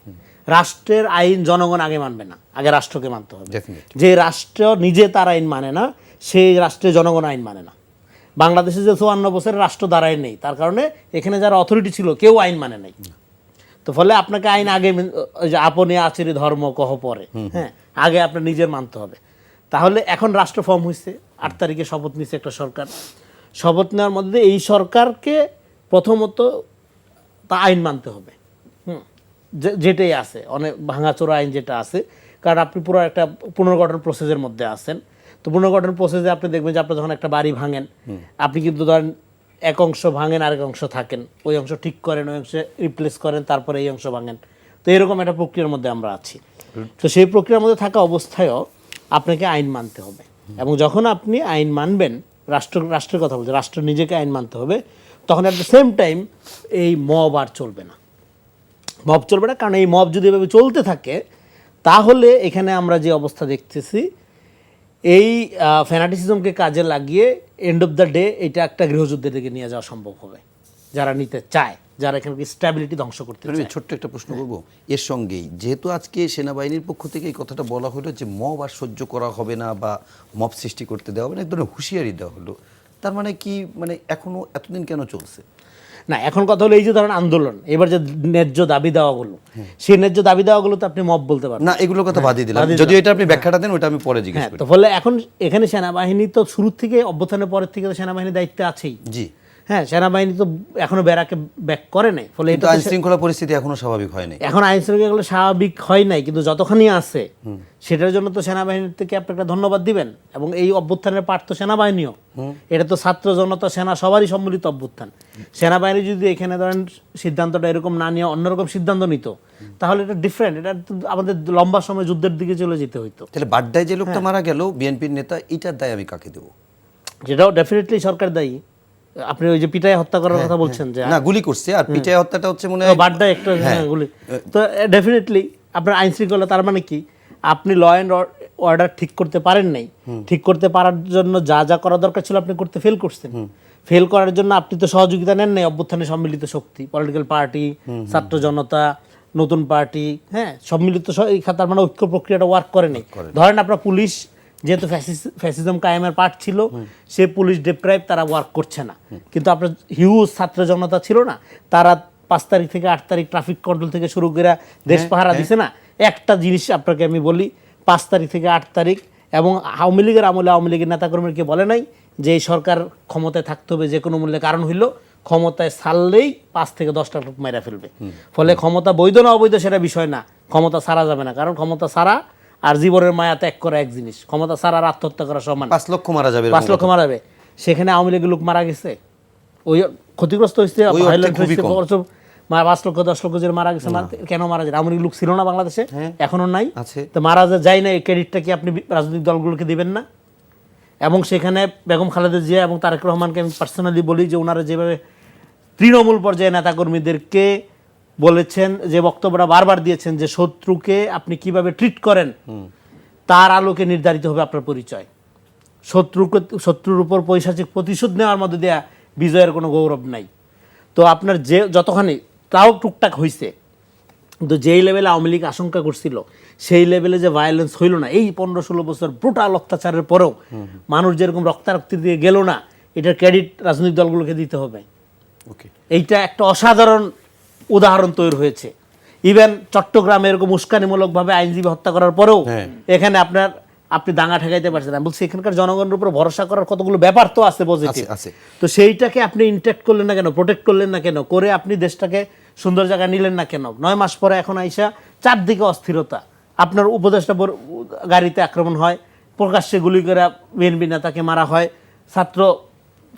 Speaker 2: রাষ্ট্রের আইন জনগণ আগে মানবে না, আগে রাষ্ট্রকে মানতে হবে। যে রাষ্ট্র নিজে তার আইন মানে না, সেই রাষ্ট্রে জনগণ আইন মানে না। বাংলাদেশে যে 54 বছরের রাষ্ট্র দাঁড়ায় নেই, তার কারণে এখানে যারা অথরিটি ছিল কেউ আইন মানে নাই। তো ফলে আপনাকে আইন আগে, আপনি আচরি ধর্ম কহ পরে, হ্যাঁ, আগে আপনার নিজের মানতে হবে। তাহলে এখন রাষ্ট্র ফর্ম হয়েছে, 8 তারিখে শপথ নিচ্ছে একটা সরকার। শপথ নেওয়ার মধ্যে এই সরকারকে প্রথমত তা আইন মানতে হবে, যেটাই আছে, অনেক ভাঙাচোরা আইন যেটা আছে। কারণ আপনি পুরো একটা পুনর্গঠন প্রসেসের মধ্যে আছেন। তো পুনর্গঠন প্রসেসে আপনি দেখবেন যে আপনি যখন একটা বাড়ি ভাঙেন, আপনি কিন্তু ধরেন এক অংশ ভাঙেন, আরেক অংশ থাকেন, ওই অংশ ঠিক করেন, ওই অংশে রিপ্লেস করেন, তারপরে এই অংশ ভাঙেন। তো এরকম একটা প্রক্রিয়ার মধ্যে আমরা আছি। তো সেই প্রক্রিয়ার মধ্যে থাকা অবস্থায়ও আপনাকে আইন মানতে হবে, এবং যখন আপনি আইন মানবেন, রাষ্ট্রের কথা বলছে, রাষ্ট্র নিজেকে আইন মানতে হবে, তখন অ্যাট দ্য সেম টাইম এই মব আর চলবে না। মব চলবে না, কারণ এই মব যদি এভাবে চলতে থাকে, তাহলে এখানে আমরা যে অবস্থা দেখতেছি, এই ফ্যানাটিসিজমকে কাজে লাগিয়ে এন্ড অফ দ্য ডে এটা একটা গৃহযুদ্ধের দিকে নিয়ে যাওয়া সম্ভব হবে, যারা নিতে চায়। যারা এখানকে স্ট্যাবিলিটি ধ্বংস করতে
Speaker 1: আমি
Speaker 2: চায়।
Speaker 1: ছোট্ট একটা প্রশ্ন করবো এর সঙ্গেই, যেহেতু আজকে সেনাবাহিনীর পক্ষ থেকে এই কথাটা বলা হলো যে মব আর সহ্য করা হবে না বা মব সৃষ্টি করতে দেওয়া হবে না, এক ধরনের হুঁশিয়ারি দেওয়া হলো, তার মানে কি, মানে এখনো এতদিন কেন চলছে?
Speaker 2: না, এখন কথা হলো এই যে ধরেন আন্দোলন, এবার যে ন্যায্য দাবি দেওয়াগুলো, সেই ন্যায্য দাবি দেওয়াগুলো তো আপনি মব বলতে পারেন
Speaker 1: না, এগুলোর কথা বাদই দিলাম, যদিও এটা আপনি ব্যাখ্যাটা দেন ওটা আমি পরে জিজ্ঞেস
Speaker 2: হ্যাঁ।
Speaker 1: করি।
Speaker 2: তো ফলে এখন এখানে সেনাবাহিনী তো শুরু থেকে, অভ্যুত্থানের পরের থেকে তো সেনাবাহিনীর দায়িত্বে আছেই।
Speaker 1: জি,
Speaker 2: হ্যাঁ, সেনাবাহিনী তো এখনো ব্যারাকে ব্যাক করে নাই, ফলে
Speaker 1: কিন্তু
Speaker 2: এটা
Speaker 1: আইন শৃঙ্খলা পরিস্থিতি এখনো স্বাভাবিক হয়নি।
Speaker 2: এখন আইন শৃঙ্খলা স্বাভাবিক হয় নাই, কিন্তু যতখানি আছে সেটার জন্য তো সেনাবাহিনীর থেকে আপনি একটা ধন্যবাদ দিবেন। এবং এই অভ্যুত্থানের পার্ট তো সেনাবাহিনীও, এটা তো ছাত্র জনতা সেনা সবারই সম্মিলিত অভ্যুত্থান। সেনাবাহিনী যদি এখানে ধরেন সিদ্ধান্তটা এরকম না নিয়ে অন্যরকম সিদ্ধান্ত নিত, তাহলে এটা ডিফারেন্ট, এটা তো আমাদের লম্বা সময় যুদ্ধের দিকে চলে যেতে হইতো।
Speaker 1: তাহলে বাড্ডায় যে লোকটা মারা গেল বিএনপির নেতা, এটার দায় আমি কাকে দেবো?
Speaker 2: যেটাও ডেফিনেটলি সরকার দায়ী। আপনি ওই যে পিটায় হত্যা করার কথা বলছেন, যে
Speaker 1: না, গুলি করছে, আর পিটাই হত্যাটা হচ্ছে মনে হয়
Speaker 2: বাড্ডা একটা গুলি, তো ডেফিনেটলি আপনার আইন শৃঙ্খলা, তার মানে কি আপনি ল অ্যান্ড অর্ডার ঠিক করতে পারেন নাই, ঠিক করতে পারার জন্য যা যা করা দরকার ছিল আপনি করতে ফেল করছেন। ফেল করার জন্য আপনি তো সহযোগিতা নেন নাই অভ্যুত্থানের সম্মিলিত শক্তি, পলিটিক্যাল পার্টি, ছাত্র জনতা, নতুন পার্টি, হ্যাঁ, সম্মিলিত তার মানে ঐক্য প্রক্রিয়াটা ওয়ার্ক করে নাই। ধরেন আপনার পুলিশ যেহেতু ফ্যাসিজম কায়েমের পার্ট ছিল, সে পুলিশ ডেপ্রাইভ, তারা ওয়ার্ক করছে না, কিন্তু আপনার হিউজ ছাত্র জনতা ছিল না, তারা 5 তারিখ থেকে 8 তারিখ ট্রাফিক কন্ট্রোল থেকে শুরু করে দেশ পাহারা দিছে না। একটা জিনিস আপনাকে আমি বলি, 5 তারিখ থেকে 8 তারিখ এবং আওয়ামী লীগের আমলে আওয়ামী লীগের নেতাকর্মীকে বলে নাই যে এই সরকার ক্ষমতায় থাকতে হবে যে কোনো মূল্যে, কারণ হইল ক্ষমতায় ছাড়লেই 5 থেকে 10টা লোক মেরা ফেলবে। ফলে ক্ষমতা বৈধ না অবৈধ সেটা বিষয় না, ক্ষমতা ছাড়া যাবে না, কারণ ক্ষমতা ছাড়া আর জীবনের মায়া ত্যাগ করা এক জিনিস, ক্ষমতা ছাড়া আর আত্মহত্যা করা সমান।
Speaker 1: 5 লক্ষ মারা যাবে,
Speaker 2: 5 লক্ষ মারা যাবে। সেখানে আওয়ামী লীগের লোক মারা গেছে, ওই ক্ষতিগ্রস্ত হয়েছে, ভায়োলেন্ট হয়েছে, 5 লক্ষ 10 লক্ষ যে মারা গেছে, কেন মারা যায়? আওয়ামী লীগ লোক ছিল না বাংলাদেশে, এখনো নাই, তো মারা যায় না, এই ক্রেডিটটা কি আপনি রাজনৈতিক দলগুলোকে দিবেন না? এবং সেখানে বেগম খালেদা জিয়া এবং তারেক রহমানকে আমি পার্সোনালি বলি যে ওনারা যেভাবে তৃণমূল পর্যায়ে নেতাকর্মীদেরকে বলেছেন, যে বক্তব্যটা বারবার দিয়েছেন যে শত্রুকে আপনি কিভাবে ট্রিট করেন তার আলোকে নির্ধারিত হবে আপনার পরিচয়। শত্রুর উপর পৈশাচিক প্রতিশোধ নেওয়ার মধ্যে দেয়া বিজয়ের কোনো গৌরব নাই। তো আপনার যে যতখানি তাও টুকটাক হয়েছে, কিন্তু যেই লেভেলে আওয়ামী লীগ আশঙ্কা করছিল সেই লেভেলে যে ভায়োলেন্স হইল না, এই 15-16 বছর ব্রুটাল অত্যাচারের পরেও মানুষ যেরকম রক্তারক্তি দিয়ে গেল না, এটার ক্রেডিট রাজনৈতিক দলগুলোকে দিতে হবে। এইটা একটা অসাধারণ উদাহরণ তৈরি হয়েছে। ইভেন চট্টগ্রামে এরকম উস্কানিমূলকভাবে আইনজীবী হত্যা করার পরেও এখানে আপনি দাঙ্গা ঠেকাইতে পারছেন। আমি বলছি এখানকার জনগণের উপর ভরসা করার কতগুলো ব্যাপার তো আছে পজিটিভ, তো সেইটাকে আপনি ইনটেক্ট করলেন না কেন, প্রোটেক্ট করলেন না কেন, করে আপনি দেশটাকে সুন্দর জায়গায় নিলেন না কেন? 9 মাস পরে এখন আইসা চারদিকে অস্থিরতা, আপনার উপদেষ্টা গাড়িতে আক্রমণ হয়, প্রকাশ্যে গুলি করে বিএনপি নেতাকে মারা হয়, ছাত্র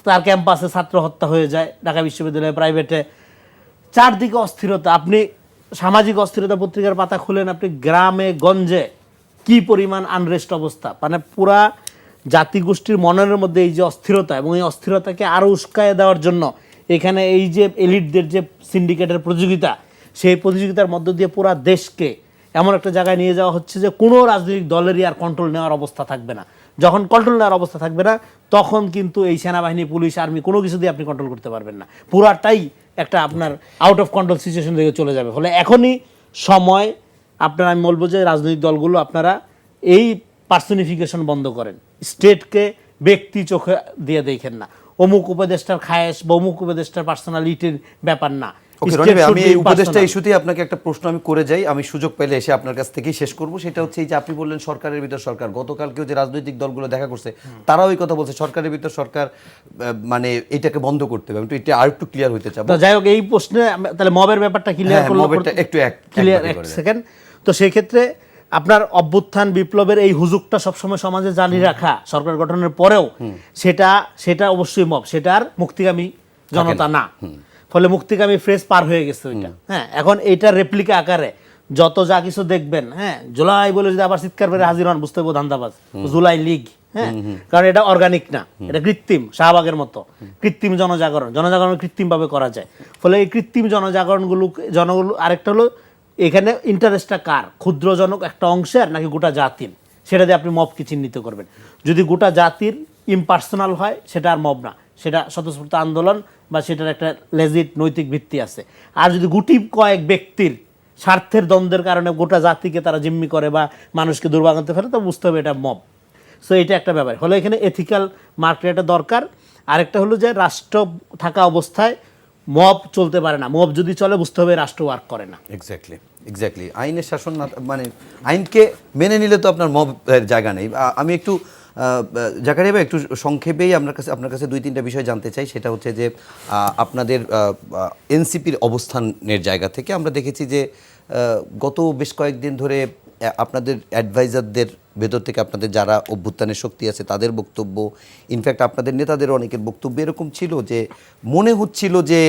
Speaker 2: তার ক্যাম্পাসে ছাত্র হত্যা হয়ে যায়, ঢাকা বিশ্ববিদ্যালয়ে প্রাইভেটে, চারদিকে অস্থিরতা। আপনি সামাজিক অস্থিরতা পত্রিকার পাতা খুলেন, আপনি গ্রামে গঞ্জে কি পরিমাণ আনরেস্ট অবস্থা, মানে পুরা জাতিগোষ্ঠীর মনের মধ্যে এই যে অস্থিরতা, এবং এই অস্থিরতাকে আরও উস্কায় দেওয়ার জন্য এখানে এই যে এলিটদের যে সিন্ডিকেটের প্রতিযোগিতা, সেই প্রতিযোগিতার মধ্য দিয়ে পুরা দেশকে এমন একটা জায়গায় নিয়ে যাওয়া হচ্ছে যে কোনো রাজনৈতিক দলেরই আর কন্ট্রোল নেওয়ার অবস্থা থাকবে না। যখন কন্ট্রোল নেওয়ার অবস্থা থাকবে না, তখন কিন্তু এই সেনাবাহিনী, পুলিশ, আর্মি কোনো কিছু দিয়ে আপনি কন্ট্রোল করতে পারবেন না, পুরাটাই একটা আপনার আউট অফ কন্ট্রোল সিচুয়েশন দিকে চলে যাবে। ফলে এখনই সময় আপনারা, আমি বলবো যে রাজনৈতিক দলগুলো আপনারা এই পার্সোনিফিকেশন বন্ধ করেন, স্টেটকে ব্যক্তি চোখে দিয়ে দেখেন না, অমুক উপদেষ্টার খায়েশ বা অমুক উপদেষ্টার পার্সোনালিটির ব্যাপার না।
Speaker 1: আমি এই উপদেষ্টা ইস্যুতেই আপনাকে একটা প্রশ্ন আমি করে যাই, আমি সুযোগ পেলে এসে আপনার কাছ থেকেই শেষ করব। সেটা হচ্ছে এই যে আপনি বললেন সরকারের ভিতর সরকার, গতকালকেও যে রাজনৈতিক দলগুলো দেখা করছে তারাও এই কথা বলছে সরকারের ভিতর সরকার, মানে এটাকে বন্ধ করতে হবে। আমি তো এটা আরেকটু ক্লিয়ার হইতে চাবো।
Speaker 2: যাই হোক, এই প্রশ্নে তাহলে মবের ব্যাপারটা ক্লিয়ার করলে
Speaker 1: একটু
Speaker 2: ক্লিয়ার, এক সেকেন্ড। তো সেই ক্ষেত্রে আপনার অভ্যুত্থান বিপ্লবের এই হুজুকটা সবসময় সমাজে জারি রাখা সরকার গঠনের পরেও, সেটা অবশ্যই মব, সেটার মুক্তিগামী জনতা না। ফলে মুক্তিগামী ফ্রেজ পার হয়ে গেছে ওইটা। হ্যাঁ, এখন এইটার রেপ্লিকা আকারে যত যা কিছু দেখবেন, হ্যাঁ, জুলাই বলে যদি আবার চিৎকার করে হাজির হন, বুঝতে হবে ধান্দাবাজ, জুলাই লীগ। হ্যাঁ, কারণ এটা অর্গানিক না, এটা কৃত্রিম, শাহবাগের মতো কৃত্রিম জনজাগরণ কৃত্রিমভাবে করা যায়। ফলে এই কৃত্রিম জনগুলো, আরেকটা হলো এখানে ইন্টারেস্টটা কার, ক্ষুদ্রজনক একটা অংশের নাকি গোটা জাতির, সেটা দিয়ে আপনি মবকে চিহ্নিত করবেন। যদি গোটা জাতির ইমপার্সোনাল হয় সেটা আর মব না, সেটা স্বতঃস্ফূর্ত আন্দোলন বা সেটার একটা লেজিট নৈতিক ভিত্তি আছে। আর যদি গুটি কয়েক ব্যক্তির স্বার্থের দ্বন্দ্বের কারণে গোটা জাতিকে তারা জিম্মি করে বা মানুষকে দুর্ভাগ্যতে ফেলে, তো বুঝতে হবে এটা মব। সো এটা একটা ব্যাপার হলো, এখানে এথিক্যাল মার্কেটটা দরকার। আরেকটা হলো যে রাষ্ট্র থাকা অবস্থায় মব চলতে পারে না, মব যদি চলে বুঝতে হবে রাষ্ট্র ওয়ার্ক করে না।
Speaker 1: এক্স্যাক্টলি আইনের শাসন না, মানে আইনকে মেনে নিলে তো আপনার মব জায়গা নেই। আমি একটু জাকারিয়া ভাই একটু সংক্ষেপেই আপনার কাছে 2-3টা বিষয় জানতে চাই। সেটা হচ্ছে যে আপনাদের এনসিপির অবস্থানের জায়গা থেকে আমরা দেখেছি যে গত বেশ কয়েকদিন ধরে আপনাদের অ্যাডভাইজারদের ভেতর থেকে আপনাদের যারা অভ্যুত্থানের শক্তি আছে তাদের বক্তব্য, ইনফ্যাক্ট আপনাদের নেতাদের অনেকের বক্তব্য এরকম ছিল যে মনে হচ্ছিল যে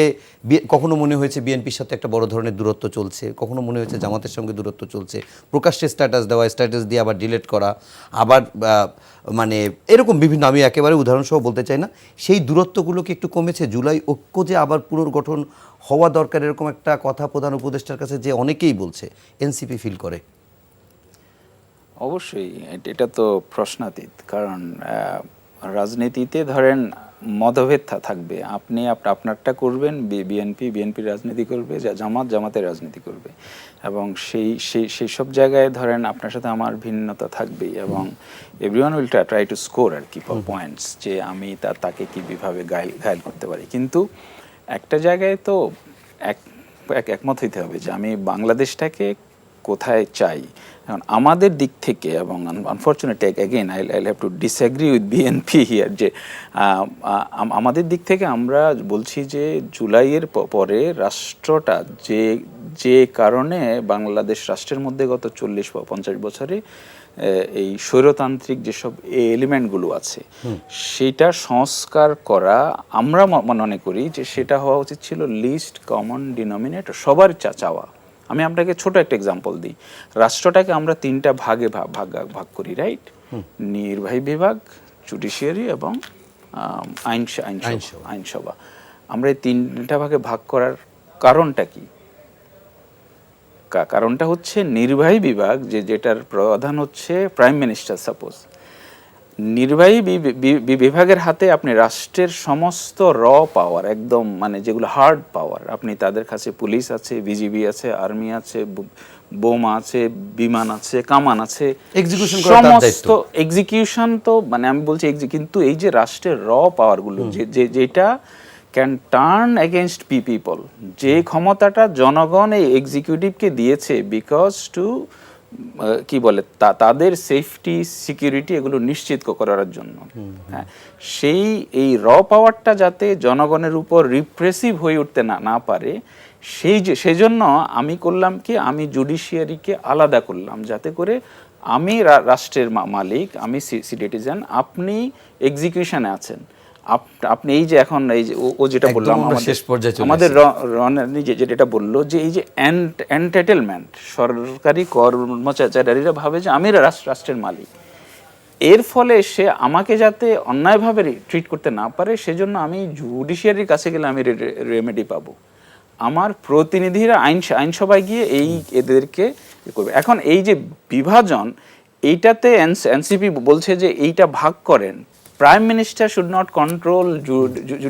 Speaker 1: কখনো মনে হয়েছে বিএনপির সাথে একটা বড় ধরনের দূরত্ব চলছে, কখনো মনে হয়েছে জামাতের সঙ্গে দূরত্ব চলছে, প্রকাশ্যে স্ট্যাটাস দেওয়া, স্ট্যাটাস দিয়ে আবার ডিলিট করা, আবার মানে এরকম বিভিন্ন, আমি একেবারে উদাহরণসহ বলতে চাই না। সেই দূরত্বগুলো কি একটু কমেছে? জুলাই ঐক্য যে আবার পুনর্গঠন হওয়া দরকার এরকম একটা কথা প্রধান উপদেষ্টার কাছে যে অনেকেই বলছে, এনসিপি ফিল করে?
Speaker 3: অবশ্যই এটা তো প্রশ্নাতীত, কারণ রাজনীতিতে ধরেন মতভেদ থাকবে। আপনি আপনারটা করবেন, বিএনপির রাজনীতি করবে, জামাতের রাজনীতি করবে, এবং সেই সব জায়গায় ধরেন আপনার সাথে আমার ভিন্নতা থাকবেই, এবং everyone will try to score আর কি পয়েন্টস, যে আমি তাকে কীভাবে ঘায়েল করতে পারি। কিন্তু একটা জায়গায় তো একমত হইতে হবে যে আমি বাংলাদেশটাকে কোথায় চাই। এখন আমাদের দিক থেকে, এবং unfortunately again I have to disagree with BNP here, যে আমাদের দিক থেকে আমরা বলছি যে জুলাইয়ের পরে রাষ্ট্রটা যে কারণে বাংলাদেশ রাষ্ট্রের মধ্যে গত 40-50 বছরে এই স্বৈরতান্ত্রিক যেসব এলিমেন্টগুলো আছে সেটা সংস্কার করা, আমরা মনে করি যে সেটা হওয়া উচিত ছিল লিস্ট কমন ডিনোমিনেটর, সবার চাওয়া। আমি আপনাকে ছোট একটা এক্সাম্পল দিই। রাষ্ট্রটাকে আমরা 3টা ভাগে ভাগ করি, রাইট? নির্বাহী বিভাগ, জুডিশিয়ারি এবং আইনসভা। আমরা এই 3টা ভাগে ভাগ করার কারণটা কি? কারণটা হচ্ছে নির্বাহী বিভাগ যেটার প্রধান হচ্ছে প্রাইম মিনিস্টার। সাপোজ নির্বাহী বিভাগের হাতে আপনি রাষ্ট্রের সমস্ত র পাওয়ার, একদম মানে যেগুলো হার্ড পাওয়ার, আপনি তাদের কাছে পুলিশ আছে, বিজিবি আছে, আর্মি আছে, বোমা আছে, বিমান আছে, কামান আছে, সমস্ত এক্সিকিউশন তো মানে আমি বলছি কিন্তু এই যে রাষ্ট্রের র পাওয়ারগুলো যেটা ক্যান টার্ন এগেনস্ট পিপল, যে ক্ষমতাটা জনগণ এই এক্সিকিউটিভকে দিয়েছে বিকজ টু কি বলে তাদের সেফটি সিকিউরিটি এগুলো নিশ্চিত করার জন্য, হ্যাঁ, এই র পাওয়ারটা যাতে জনগণের উপর রিপ্রেসিভ হয়ে উঠতে না পারে, সেজন্য আমি করলাম কি, আমি জুডিশিয়ারিকে আলাদা করলাম, যাতে করে আমি রাষ্ট্রের মালিক, আমি সিটিজেন, আপনি এক্সিকিউশনে আছেন। আপনি এই যে এখন এই যে ও যেটা বললাম আমাদের যেটা বললো যে এই যে এনটাইটেলমেন্ট, সরকারি কর্মচারীরা ভাবে যে আমি রাষ্ট্রের মালিক, এর ফলে সে আমাকে যাতে অন্যায়ভাবে ট্রিট করতে না পারে, সেজন্য আমি জুডিশিয়ারির কাছে গেলে আমি রেমেডি পাবো। আমার প্রতিনিধিরা আইনসভায় গিয়ে এদেরকে করবে। এখন এই যে বিভাজন, এইটাতে এনসিপি বলছে যে এইটা ভাগ করেন, prime minister should not control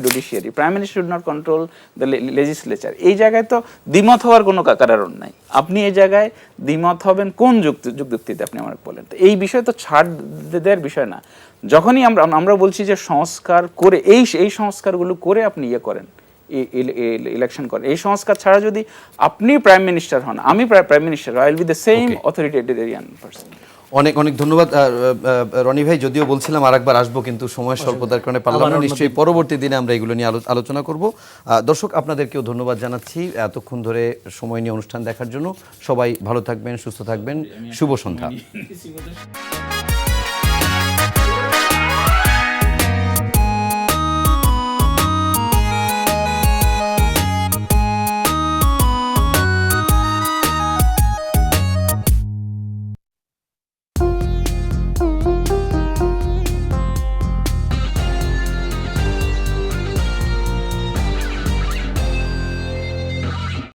Speaker 3: judiciary, prime minister should not control the legislature. এই জায়গায় তো দ্বিমত হওয়ার কোনো কারণ নাই। আপনি এই জায়গায় দ্বিমত হবেন কোন যুক্তিতে, আপনি আমাকে বলেন। তো এই বিষয় তো ছাড় দেওয়ার বিষয় না। যখনই আমরা বলছি যে সংস্কার করে এই সংস্কারগুলো করে আপনি করেন, ইলেকশন করেন, এই সংস্কার ছাড়া যদি আপনি প্রাইম মিনিস্টার হন, আমি prime minister, I will be the same authoritarian person.
Speaker 1: অনেক অনেক ধন্যবাদ রনি ভাই। যদিও বলছিলাম আরেকবার আসবো, কিন্তু সময় স্বল্পতার কারণে পারলাম না। নিশ্চয়ই পরবর্তী দিনে আমরা এগুলো নিয়ে আলোচনা করব। দর্শক আপনাদেরকেও ধন্যবাদ জানাচ্ছি এতক্ষণ ধরে সময় নিয়ে অনুষ্ঠান দেখার জন্য। সবাই ভালো থাকবেন, সুস্থ থাকবেন, শুভ সন্ধ্যা।